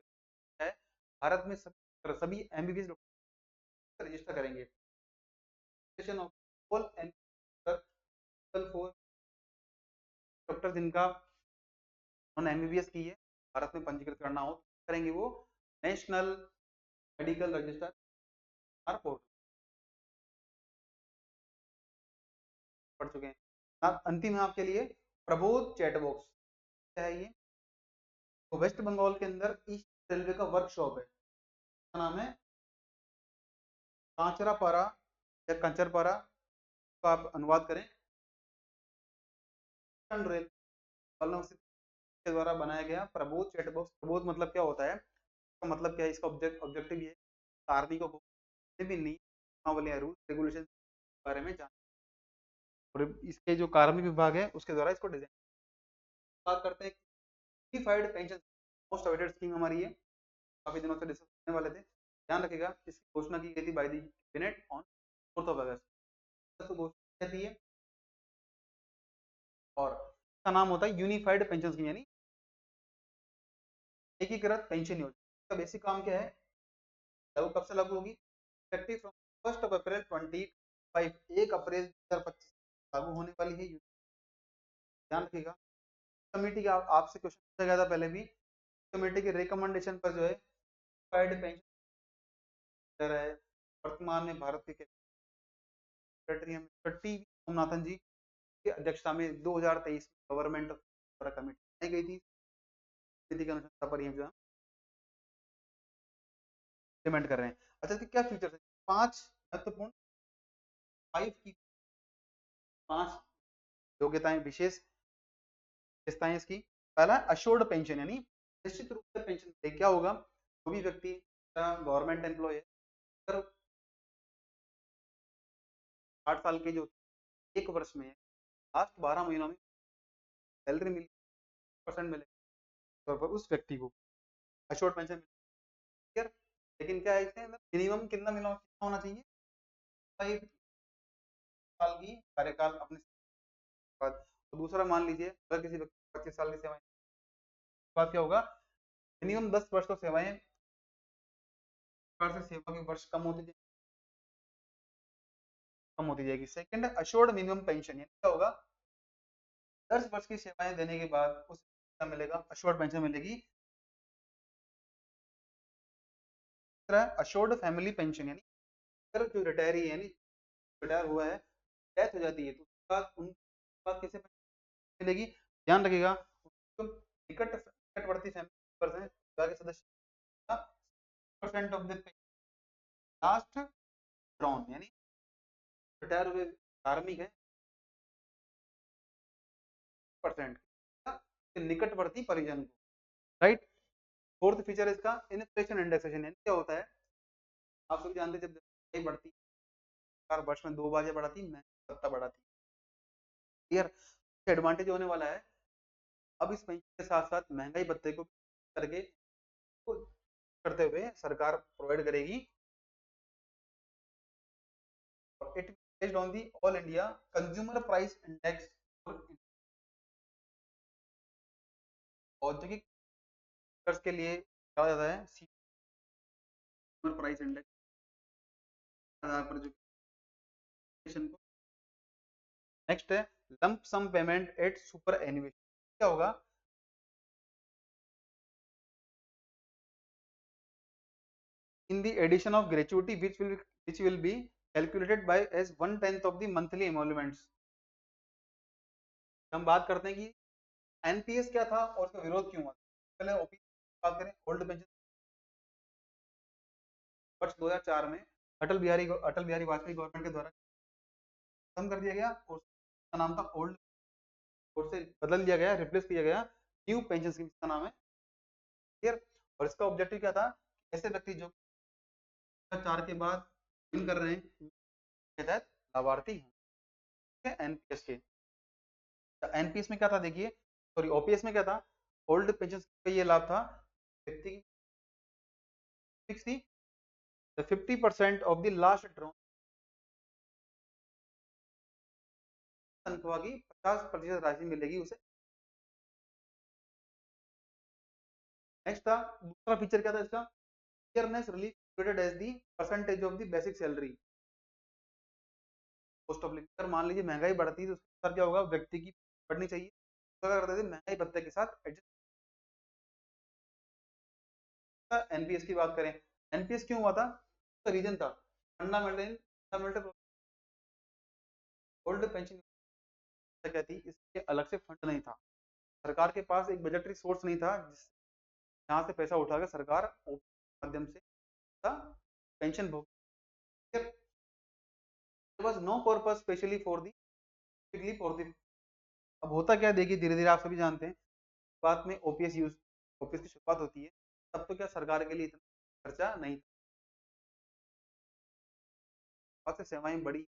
है भारत में सभी एमबीबीएस डॉक्टर रजिस्टर करेंगे। डॉक्टर जिनका उन्होंने एमबीबीएस की है भारत में पंजीकृत करना हो करेंगे वो नेशनल मेडिकल रजिस्टर पोर्टल पढ़ चुके हैं। अब अंतिम है आपके लिए प्रबोध चैटबॉक्स, क्या है ये, तो वेस्ट बंगाल के अंदर ईस्ट रेलवे का वर्कशॉप है, नाम है कांचरापारा या कंचरपारा, तो आप अनुवाद करें रेल के द्वारा बनाया गया प्रबोध चैट बॉक्स। प्रबोध मतलब क्या होता है, इसका मतलब क्या है, इसका ऑब्जेक्टिव ये कार्मिकों को भी नियमावली रूल्स रेगुलेशन के बारे में जान, और इसके जो कार्मिक विभाग है उसके द्वारा इसको डिजाइन। बात करते हैं unified pension, most awaited scheme हमारी है, काफी दिनों से डिस्कस करने वाले थे। ध्यान रखिएगा, इसकी घोषणा की गई थी बाय द कैबिनेट ऑन 4 अगस्त, तो घोषणा रहती है, और इसका नाम होता है यूनिफाइड पेंशन स्कीम, यानी एकीकृत पेंशन योजना। इसका बेसिक काम क्या है, लागू कब से लागू होगी, इफेक्टिव फ्रॉम 1 अप्रैल 2025, 1 अप्रैल 2025 लागू होने वाली है। ध्यान रखिएगा, कमेटी का आपसे क्वेश्चन पूछा गया था पहले भी, कमेटी के रिकमेंडेशन पर जो है पेंशन है, वर्तमान में भारत के सेक्रेटरी टी सोमनाथन जी की अध्यक्षता में 2023 में गवर्नमेंट द्वारा कमेटी बनाई गई थी, समिति के अनुसार पर जो इम्प्लीमेंट कर रहे हैं। अच्छा, इसके क्या फीचर्स है, 5 महत्वपूर्ण, 5 की 5 योग्यताएं, विशेष विशेषताएं इसकी। पहला अश्योर्ड पेंशन, यानी निश्चित रूप से पेंशन क्या होगा, जो भी व्यक्ति गवर्नमेंट एम्प्लॉय है, अगर 60 साल के जो 1 वर्ष में लास्ट 12 महीनों में सैलरी मिली % मिलेगा, तौर पर उस व्यक्ति को अश्योर्ड पेंशन मिलेगा। लेकिन क्या है, इसके अंदर मिनिमम कितना मिला होना चाहिए, 5 साल की कार्यकाल अपने बाद। तो दूसरा मान लीजिए अगर किसी व्यक्ति 25 साल की सेवाएं, बात क्या होगा, मिनिमम 10 वर्ष तो सेवाएं, से सेवा के वर्ष कम होती जाएगी। सेकंड है अश्योर्ड मिनिमम पेंशन, यानी क्या होगा, 10 वर्ष की सेवाएं देने के बाद उस मिलेगा, अश्योर्ड पेंशन मिलेगी। अश्योर्ड फैमिली पेंशन, यानी अगर जो रिटायरी है, यानी रिटायर हुआ है, डेथ हो जाती है, तो उसके बाद उनके बाद कैसे मिलेगी। ध्यान रखिएगा, निकटवर्ती फैमिली के सदस्य % ऑफ द लास्ट ड्रॉन, यानी रिटायर हुए कार्मिक है % निकटवर्ती परिजन को, राइट। फोर्थ फीचर इसका इन्फ्लेशन इंडेक्सेशन, यानी क्या होता है, आप सभी जानते हैं जब महंगाई बढ़ती है, वर्ष में 2 बार या बढ़ाती महंगाई बढ़ाती, क्लियर। एडवांटेज होने वाला है, अब इस पेंशन के साथ साथ महंगाई भत्ते को करके करते हुए सरकार प्रोवाइड करेगी, और it based on the all India consumer price index, औद्योगिक खर्च के लिए कहा जाता है कंज्यूमर प्राइस इंडेक्स आधार पर जो को। नेक्स्ट है लंप सम पेमेंट एट सुपर एन्युएशन, क्या होगा, in the addition of gratuity which will be calculated by as 1/10 of the monthly emoluments। हम बात करते हैं कि एनपीएस क्या था और उसका विरोध क्यों हुआ। पहले ओपीएस बात करें, ओल्ड पेंशन वर्ष 2004 में अटल बिहारी वाजपेयी गवर्नमेंट के द्वारा खत्म कर दिया गया, और उसका नाम था ओल्ड, और से बदल दिया गया, रिप्लेस किया गया न्यू पेंशन स्कीम का नाम है, क्लियर। और इसका ऑब्जेक्टिव क्या था, ऐसे व्यक्ति जो 2004 के बाद इन कर रहे हैं के तहत लाभार्थी हैं एनपीएस के। एनपीएस में क्या था, देखिए, सॉरी ओपीएस में क्या था, ओल्ड पेंशन का ये लाभ था, व्यक्ति की फिक्स थी, 50% ऑफ द लास्ट ड्रॉ तनख्वाह की 50% राशि मिलेगी उसे। नेक्स्ट था, दूसरा फीचर क्या था इसका, fairness relief as the percentage of the basic salary, cost of living. अगर मान लीजिए महंगाई बढ़ती है तो उसका क्या होगा, व्यक्ति की बढ़नी चाहिए, तो क्या करते थे, महंगाई भत्ते के साथ एडजस्ट। एनपीएस की बात करें, एनपीएस क्यों हुआ था, तो रीजन था फंडामेंटल ओल्ड पेंशन क्या थी, इसके अलग से फंड नहीं था, सरकार के पास एक बजटरी सोर्स नहीं था जहाँ से पैसा उठाकर सरकार माध्यम से पेंशन भोग, was no purpose specially for the. अब होता क्या है देखिए, धीरे धीरे आप सभी जानते हैं, बात में ओपीएस की शुरुआत होती है, तब तो क्या सरकार के लिए इतना खर्चा नहीं था, स्वास्थ्य सेवाएं बढ़ी,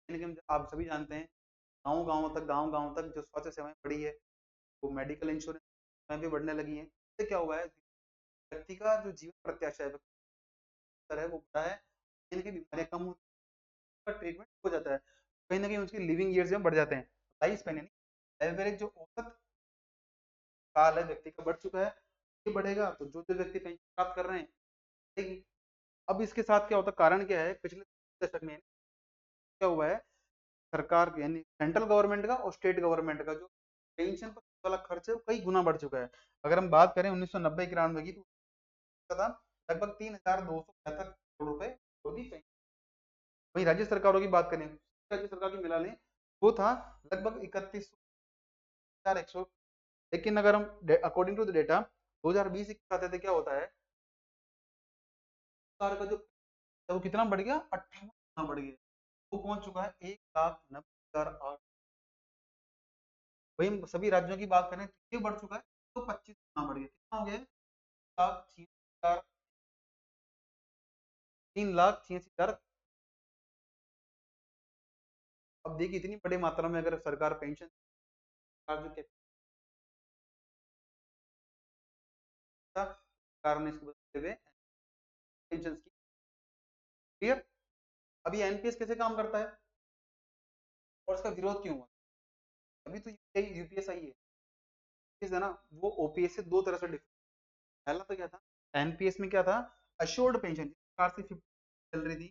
लेकिन आप सभी जानते हैं गांव गांव तक जो स्वास्थ्य सेवाएं बढ़ी है, वो मेडिकल इंश्योरेंस में भी बढ़ने लगी है। इससे क्या हुआ है, व्यक्ति का जो जीवन प्रत्याशा है वो बढ़ा है, इनकी बीमारियां कम होती है, ट्रीटमेंट हो जाता है, कहीं ना कहीं उसकी लिविंग ईयर्स बढ़ जाते हैं, लाइफ स्पेन यानी एवरेज जो औसत काल है व्यक्ति का बढ़ चुका है, ये बढ़ेगा तो जो जो व्यक्ति पेंशन प्राप्त कर रहे हैं बढ़ेगी। अब इसके साथ क्या होता है, कारण क्या है, पिछले दशक में क्या हुआ है, सरकार यानी सेंट्रल गवर्नमेंट का और स्टेट गवर्नमेंट का जो पेंशन पर वाला खर्च है वो कई गुना बढ़ चुका है। अगर हम बात करें 1990-91 की तो था लगभग 3,275 करोड़ रुपए होती पेंशन। वहीं राज्य सरकारों की बात करें, राज्य सरकार की मिला लें, वो था लगभग 31,100। लेकिन अगर हम अकॉर्डिंग टू द डेटा 2020 आते थे, क्या होता है, सरकार का जो वो कितना बढ़ गया, 58 गुना बढ़ गया, वो पहुंच चुका है 1,90,000। वही सभी राज्यों की बात करें तो ये बढ़ चुका है तो 25 गुना बढ़ गया, कितना हो गया है, 3,86,000, 3,86,000। अब देखिए इतनी बड़ी मात्रा में अगर सरकार पेंशन जो सरकार ने इसको बदलते हुए पेंशन की, क्लियर। अब ये एनपीएस कैसे काम करता है और इसका विरोध क्यों हुआ, अभी तो यूपीएस आई है ना, वो ओपीएस से दो तरह से डिफरेंट। पहला तो क्या था, एनपीएस में क्या था, अश्योर्ड पेंशन, सरकार से 50 चल रही थी,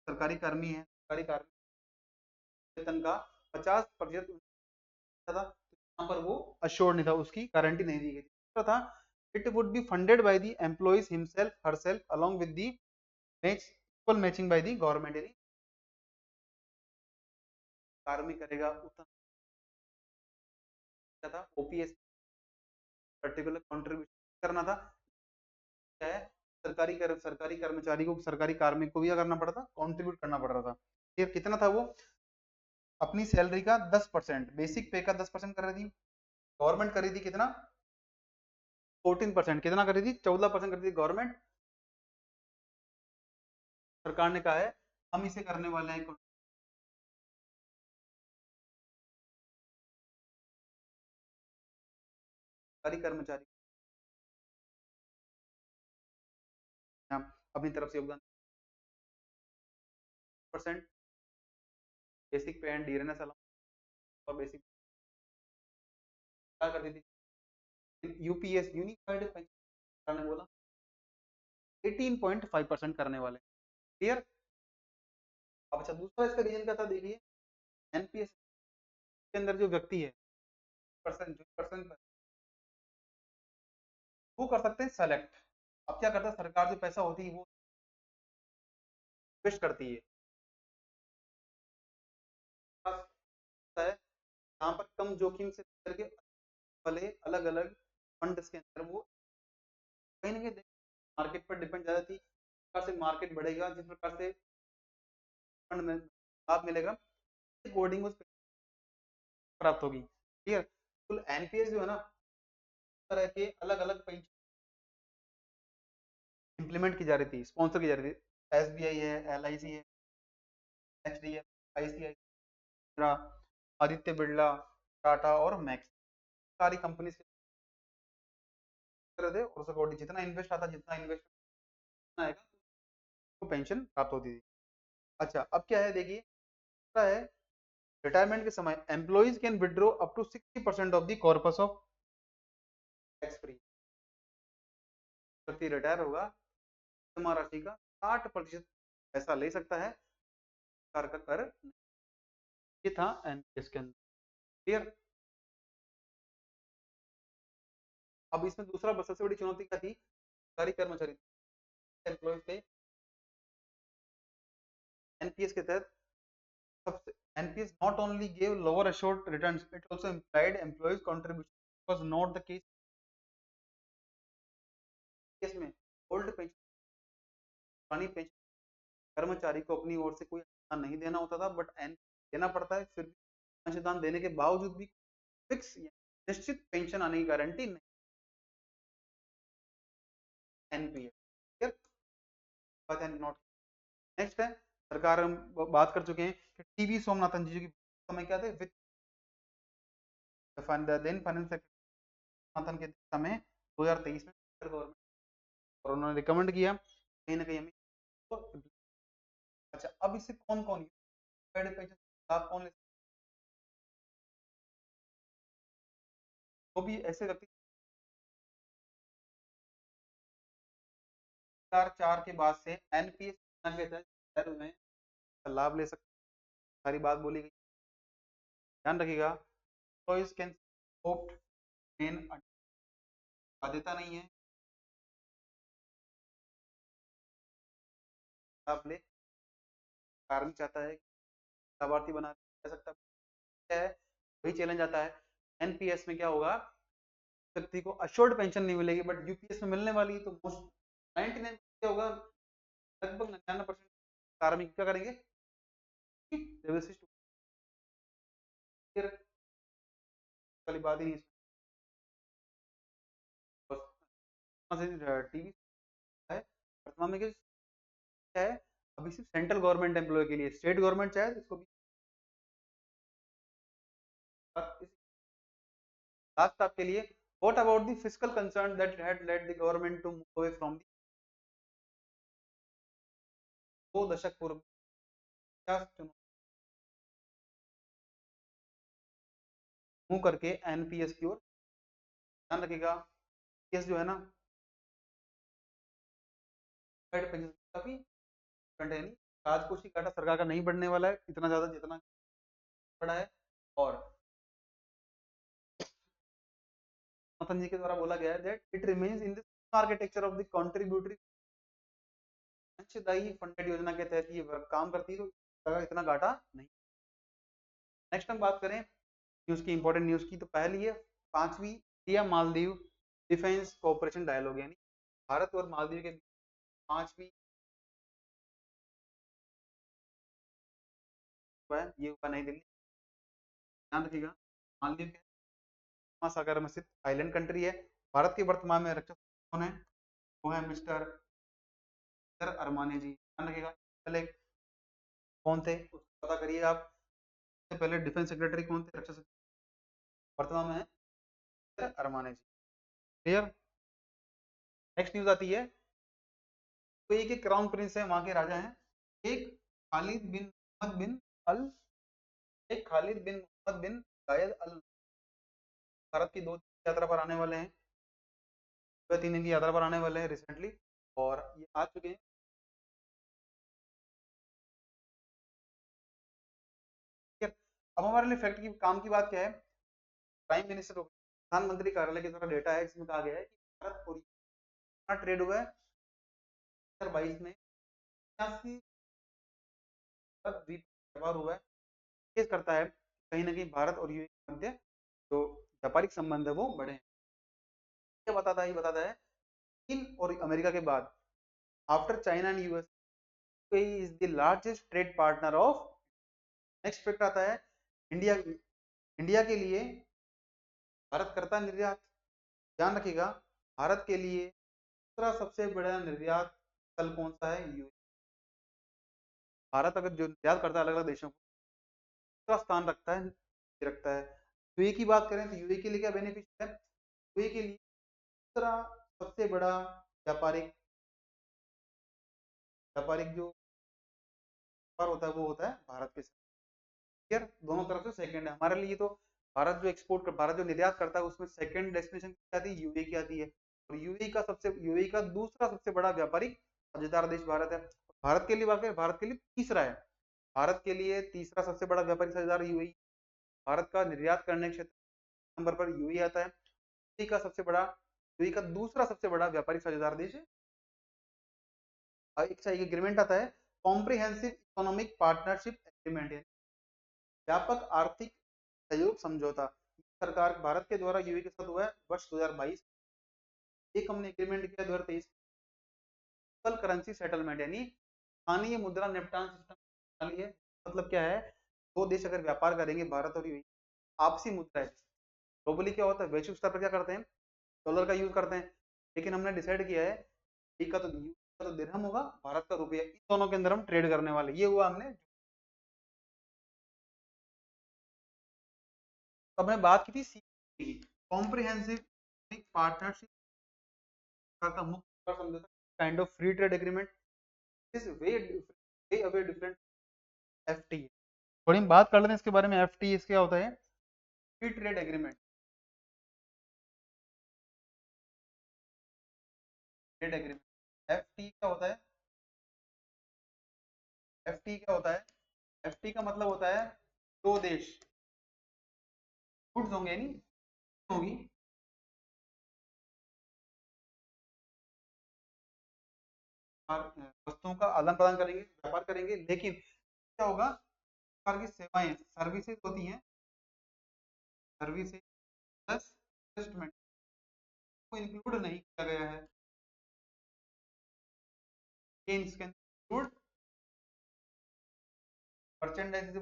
सरकारी कर्मी है, सरकारी कार्य वेतन का 50% था, यहाँ पर वो अश्योर्ड नहीं था, उसकी गारंटी नहीं दी गई थी। दूसरा था, it would be funded by the employees himself herself along with the equal matching by the government, यानी कार्मी करेगा उतना था, ओपीएस पर्टिकुलर कंट्रीब्यूशन करना था, क्या है, सरकारी कर्मचारी को, सरकारी कार्मिक को भी करना पड़ा था, कंट्रीब्यूट करना पड़ रहा था। ये कितना था, वो अपनी सैलरी का 10%, बेसिक पे का 10% कर रही थी, गवर्नमेंट कर रही थी कितना, 14%, कितना कर रही थी, 14% कर रही थी गवर्नमेंट। सरकार ने कहा है हम इसे करने वाले हैं सरकारी कर्मचारी अपनी तरफ से योगदान % बेसिक पे एंड डियरनेस अलाउंस और बेसिक क्या कर दी थी, यूपीएस यूनिफाइड पेंशन ने बोला 18.5% करने वाले, क्लियर। अब अच्छा, दूसरा इसका रीजन क्या था, देखिए एनपीएस के अंदर जो व्यक्ति है पर्सन वो कर सकते हैं सेलेक्ट। अब क्या करता है, सरकार जो पैसा होती है वो इन्वेस्ट करती है, है यहाँ पर कम जोखिम से करके वाले अलग अलग फंड के अंदर वो कहीं ना कहीं मार्केट पर डिपेंड ज्यादा थी, जिस प्रकार से मार्केट बढ़ेगा, जिस प्रकार से फंड में लाभ मिलेगा, अकॉर्डिंग उस प्राप्त होगी, क्लियर। तो एनपीएस जो है ना, तरह के अलग अलग पेंशन इंप्लीमेंट की जा रही थी, स्पॉन्सर की जा रही थी, एसबीआई है, एलआईसी है, एचडीएफ आईसीआई, आदित्य बिरला, टाटा और मैक्स, सारी कंपनी कर रहे थे, और उस अकॉर्डिंग जितना इन्वेस्ट आता, जितना इन्वेस्ट आएगा तो पेंशन प्राप्त होती थी। अच्छा, अब क्या है देखिए, है रिटायरमेंट के समय employees can withdraw up to 60% of the corpus of tax free. व्यक्ति रिटायर होगा, जमा राशि का 60% पैसा ले सकता है, सरकार का कर। ये था एनपीएस के अंदर, क्लियर। अब इसमें दूसरा सबसे बड़ी चुनौती क्या थी, सरकारी कर्मचारी एम्प्लॉइज थे, एनपीएस के तहत सबसे NPS not only gave lower assured returns, it also implied employees contribution was not the case में ओल्ड पेंशन पुरानी पेंशन कर्मचारी को अपनी ओर से कोई अनुदान नहीं देना होता था, बट एन देना पड़ता है, फिर भी अंशदान देने के बावजूद भी फिक्स निश्चित पेंशन आने की गारंटी नहीं। NPS not. नेक्स्ट है, सरकार हम बात कर चुके हैं कि टीवी सोमनाथन जी की समय क्या थे, वित्त देन फाइनेंस सोमनाथन के समय 2023 में गवर्नमेंट, और उन्होंने रिकमेंड किया कहीं ना कहीं हमें तो, अच्छा अब इससे कौन कौन पेंशन लाभ कौन ले, तो भी ऐसे व्यक्ति 2004 के बाद से एनपीएस के तहत में लाभ ले सकते, सारी बात बोली गई, ध्यान रखिएगा। employees can opt in, बाध्यता नहीं है, लाभ ले, कारण चाहता है लाभार्थी बना सकता है, वही चैलेंज आता है। एनपीएस में क्या होगा, व्यक्ति को अश्योर्ड पेंशन नहीं मिलेगी, बट यूपीएस में मिलने वाली है, तो मोस्ट 99 क्या होगा, लगभग 99% कार्मिक क्या करेंगे, फिर वाली बात ही नहीं, टीवी है वर्तमान में क्या है, अभी सिर्फ सेंट्रल गवर्नमेंट एम्प्लॉय के लिए, स्टेट गवर्नमेंट चाहे तो इसको भी लास्ट आपके लिए, what about the fiscal concern that had led the government to move away from दो दशक पूर्व, क्या मूव करके एनपीएस की ओर, ध्यान रखिएगा पीएस जो है ना काफी राजकोषीय घाटा सरकार का नहीं बढ़ने वाला है इतना ज्यादा जितना बड़ा है, और जी के द्वारा बोला गया है that it remains in the architecture of the contributory अंशदायी फंडेड योजना के तहत ये काम करती है, तो इतना घाटा नहीं। नेक्स्ट हम बात करें न्यूज की, इंपॉर्टेंट न्यूज की, तो पहली है 5वीं India Maldives defence cooperation dialogue, यानी भारत और मालदीव के 5वीं ये हुआ नई दिल्ली, ध्यान रखिएगा। मालदीव महासागर में स्थित आइलैंड कंट्री है। भारत के वर्तमान में रक्षा कौन है, वो है मिस्टर अरमाने जी, ध्यान रखिएगा। पहले कौन थे पता करिए आप, पहले डिफेंस सेक्रेटरी कौन थे रक्षा वर्तमान में है अरमाने जी, क्लियर। नेक्स्ट न्यूज आती है, तो एक क्राउन प्रिंस है, वहां के राजा हैं, एक खालिद बिन मोहम्मद बिन अल एक खालिद बिन मोहम्मद बिन जायद अल, भारत की 2 यात्रा पर आने वाले हैं, 3 दिन की यात्रा पर आने वाले हैं रिसेंटली, और ये आ चुके हैं। अब हमारे लिए फैक्ट की काम की बात क्या है, प्राइम मिनिस्टर प्रधानमंत्री कार्यालय के द्वारा डेटा है, इसमें कहा गया है कि भारत और कितना ट्रेड हुआ है 2022 में, 85 व्यापार हुआ है, केस करता है कहीं ना कहीं भारत और यूएई के मध्य जो व्यापारिक संबंध है वो बढ़े हैं। क्या बताता है, ये बताता है चीन और अमेरिका के बाद after China and US is the largest trade partner of. Next fact आता है, इंडिया इंडिया के लिए भारत करता निर्यात, ध्यान रखिएगा, भारत के लिए दूसरा सबसे बड़ा निर्यात कल कौन सा है, यूएई। भारत अगर जो निर्यात करता है अलग अलग देशों को, दूसरा स्थान रखता है। यूएई की बात करें तो यूएई के लिए क्या बेनिफिट है, यूएई के लिए दूसरा सबसे बड़ा व्यापारिक व्यापारिक जो व्यापार होता है वो होता है भारत के साथ, यार दोनों तरफ से सेकंड है हमारे लिए, तो भारत जो एक्सपोर्ट कर, भारत जो निर्यात करता है उसमें सेकंड डेस्टिनेशन क्या आती है, यूएई की आती है, और यूएई का दूसरा सबसे बड़ा व्यापारिक साझेदार देश भारत है। भारत के लिए बात करें, भारत के लिए तीसरा है, भारत के लिए तीसरा सबसे बड़ा व्यापारिक साझेदार यूएई, भारत का निर्यात करने के क्षेत्र नंबर पर यूएई आता है, यूएई का सबसे बड़ा यूएई का दूसरा सबसे बड़ा व्यापारिक साझेदार देश है। एक एग्रीमेंट आता है कॉम्प्रिहेंसिव इकोनॉमिक पार्टनरशिप एग्रीमेंट, व्यापक आर्थिक सहयोग समझौता, सरकार भारत के द्वारा यूएई के साथ हुआ है वर्ष 2022, एक हमने एग्रीमेंट किया 2023, करेंसी सेटलमेंट यानी स्थानीय मुद्रा निपटान सिस्टम है। मतलब क्या है, दो देश अगर व्यापार करेंगे, भारत और यूएई, आपसी मुद्रा है। ग्लोबली क्या होता है, वैश्विक स्तर पर क्या करते हैं, डॉलर का यूज करते हैं, लेकिन हमने डिसाइड किया है यूएई का तो दिरहम होगा, भारत का रुपया, इन दोनों के अंदर हम ट्रेड करने वाले। ये हुआ हमने, तो हमने बात की थी सीपीटी की, कॉम्प्रिहेंसिव पार्टनरशिप का मुख्य समझौता, kind of free trade agreement is way away different FTA. थोड़ी हम बात कर लेते हैं इसके बारे में, एफटीए क्या होता है, free trade agreement. Trade agreement, FT क्या होता है, एफटी क्या होता है, एफटी का मतलब होता है दो देश, गुड्स होंगे नहीं होगी, और वस्तुओं का आदान प्रदान करेंगे, व्यापार करेंगे, लेकिन क्या होगा, प्रकार की सेवाएं, सर्विसेज होती हैं, सर्विसेज प्लस इन्वेस्टमेंट को इंक्लूड नहीं किया गया है। ये इसके इंक्लूड मर्चेंडाइज से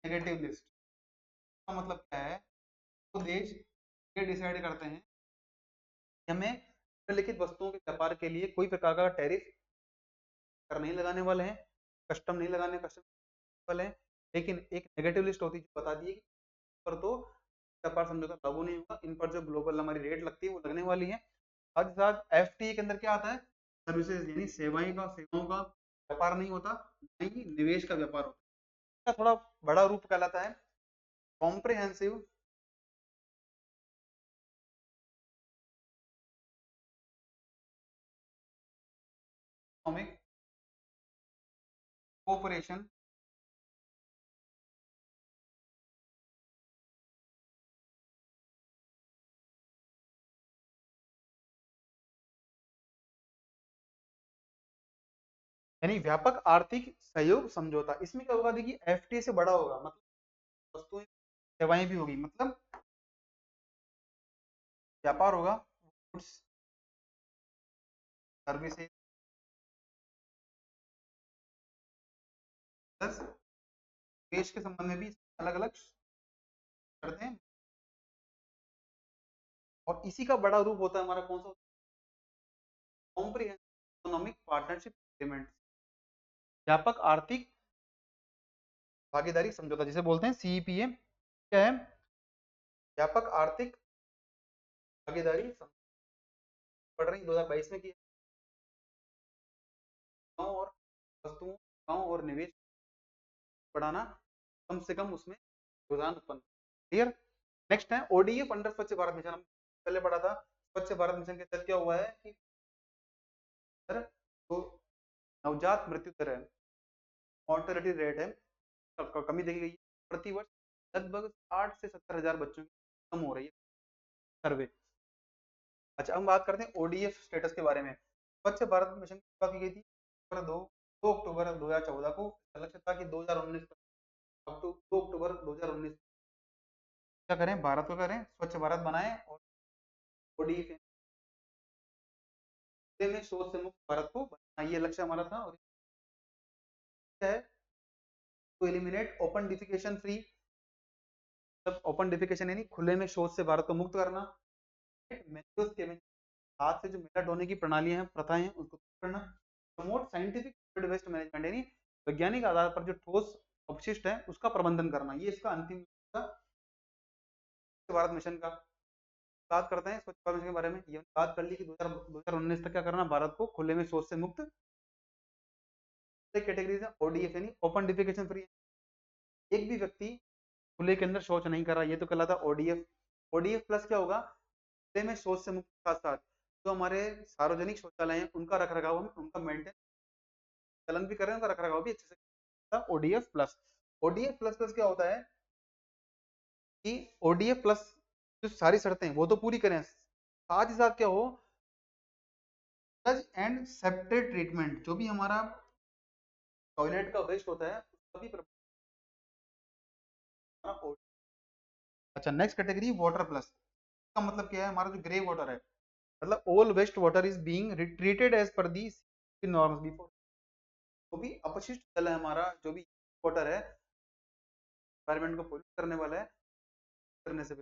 नेगेटिव लिस्ट का मतलब क्या है, तो देश ये डिसाइड करते हैं कि हमें निम्नलिखित वस्तुओं के व्यापार के लिए कोई प्रकार का टैरिफ कर नहीं लगाने वाले हैं, कस्टम नहीं लगाने कस्टम वाले हैं, लेकिन एक नेगेटिव लिस्ट होती है जो बता दी है पर तो व्यापार समझौता लागू नहीं होगा, इन पर जो ग्लोबल हमारी रेट लगती है वो लगने वाली है। साथ ही साथ एफटीए के अंदर क्या आता है, सर्विसेज यानी सेवाओं का व्यापार नहीं होता, नहीं ही निवेश का व्यापार होता है। इसका थोड़ा बड़ा रूप कहलाता है कॉम्प्रिहेंसिव इकोनॉमिक कोऑपरेशन, यानी व्यापक आर्थिक सहयोग समझौता। इसमें क्या होगा, देखिए एफटीए से बड़ा होगा, मतलब वस्तुएं सेवाएं भी होगी, मतलब व्यापार होगा, गुड्स सर्विसेज प्लस देश के संबंध में भी अलग अलग करते हैं। और इसी का बड़ा रूप होता है हमारा कौन सा, कॉम्प्रिहेंसिव इकोनॉमिक पार्टनरशिप एग्रीमेंट, व्यापक आर्थिक भागीदारी समझौता जिसे बोलते हैं सीईपीए। क्या है, व्यापक आर्थिक भागीदारी समझौता, पढ़ रही 2022 में की, और वस्तुओं और निवेश बढ़ाना, कम से कम उसमें योगदान उत्पन्न। क्लियर। नेक्स्ट है ओडीएफ अंडर स्वच्छ भारत मिशन, हम पहले पढ़ा था। स्वच्छ भारत मिशन के तहत क्या हुआ है कि तो नवजात मृत्यु दर है, मॉर्टेलिटी रेट है, कमी देखी गई है प्रति वर्ष लगभग 60 से 70 हजार बच्चों की कम हो रही है, सर्वे। अच्छा हम बात करते हैं ओडीएफ स्टेटस के बारे में। स्वच्छ भारत मिशन की शुरुआत की गई थी 2 अक्टूबर 2014 को, लक्ष्य था कि 2019 तक, 2 अक्टूबर 2019 क्या करें, भारत को करें स्वच्छ भारत बनाएं, और ओडीएफ में शौच से मुक्त भारत को बनाना, ये लक्ष्य हमारा था। और है to eliminate open defecation free, मतलब ओपन डिफिकेशन यानी खुले में शौच से भारत को मुक्त करना, हाथ से जो मैला ढोने की प्रणालियां हैं, प्रथाएं हैं, उसको करना, प्रमोट साइंटिफिक वेस्ट मैनेजमेंट यानी वैज्ञानिक आधार पर जो ठोस अपशिष्ट है उसका प्रबंधन करना, ये इसका अंतिम भारत मिशन का। बात करते हैं स्वच्छ भारत मिशन के बारे में, ये बात कर ली कि 2019 तक क्या करना, भारत को खुले में शौच से मुक्त। कैटेगरीज है ओडीएफ यानी ओपन डिफिकेशन फ्री, एक भी व्यक्ति खुले के अंदर शौच नहीं कर रहा, ये तो कहलाता है ओडीएफ। ओडीएफ प्लस क्या होगा, खुले में शौच से मुक्त साथ साथ जो हमारे सार्वजनिक शौचालय हैं उनका रख रखाव, हम उनका मेंटेन चलन भी कर रहे हैं, उनका रख रखाव भी अच्छे से। ODF plus, ODF plus plus क्या होता है कि ओडीएफ प्लस जो सारी शर्तें वो तो पूरी करें, साथ ही साथ क्या हो, एंड सेप्टेड ट्रीटमेंट, जो भी हमारा टॉयलेट का वेस्ट होता है उसका भी अच्छा नेक्स्ट कैटेगरी वाटर प्लस, इसका मतलब क्या है, हमारा जो ग्रे वाटर है मतलब all waste water is being treated as per the norms before. जो भी अपशिष्ट जल है हमारा, जो भी वाटर है, एनवायरमेंट को पोल्यूट करने वाला है, करने से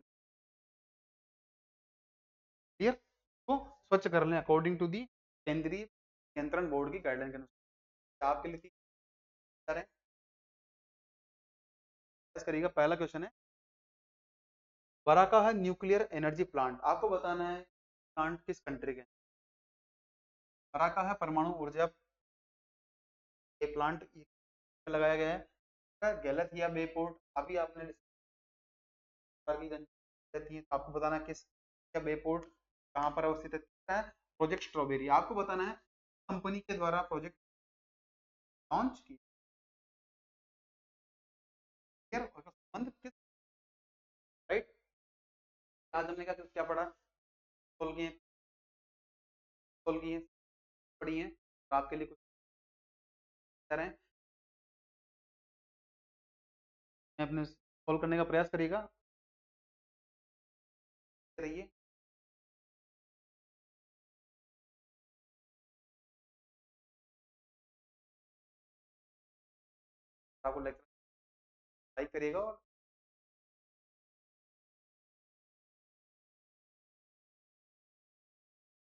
क्लियर, तो स्वच्छ कर लें अकॉर्डिंग टू दी केंद्रीय नियंत्रण बोर्ड की गाइडलाइन के अनुसार। आपके लिए तैयार है, करिएगा। पहला क्वेश्चन है, वराका न्यूक्लियर एनर्जी प्लांट, आपको बताना है प्लांट किस कंट्री के। वराका है परमाणु ऊर्जा, ये प्लांट लगाया गया है गलत बे पोर्ट। अभी आपने की रहती है, तो आपको बताना है किस बे पोर्ट कहाँ पर अवस्थित है। प्रोजेक्ट स्ट्रॉबेरी, आपको बताना है कंपनी के द्वारा प्रोजेक्ट लॉन्च की, संबंध किस, राइट। आज हमने क्या क्या पढ़ा, खोल की खोल की पढ़ी है, और आपके लिए कुछ करें अपने सॉल्व करने का प्रयास करिएगा, रहिए। आपको लाइक करिएगा और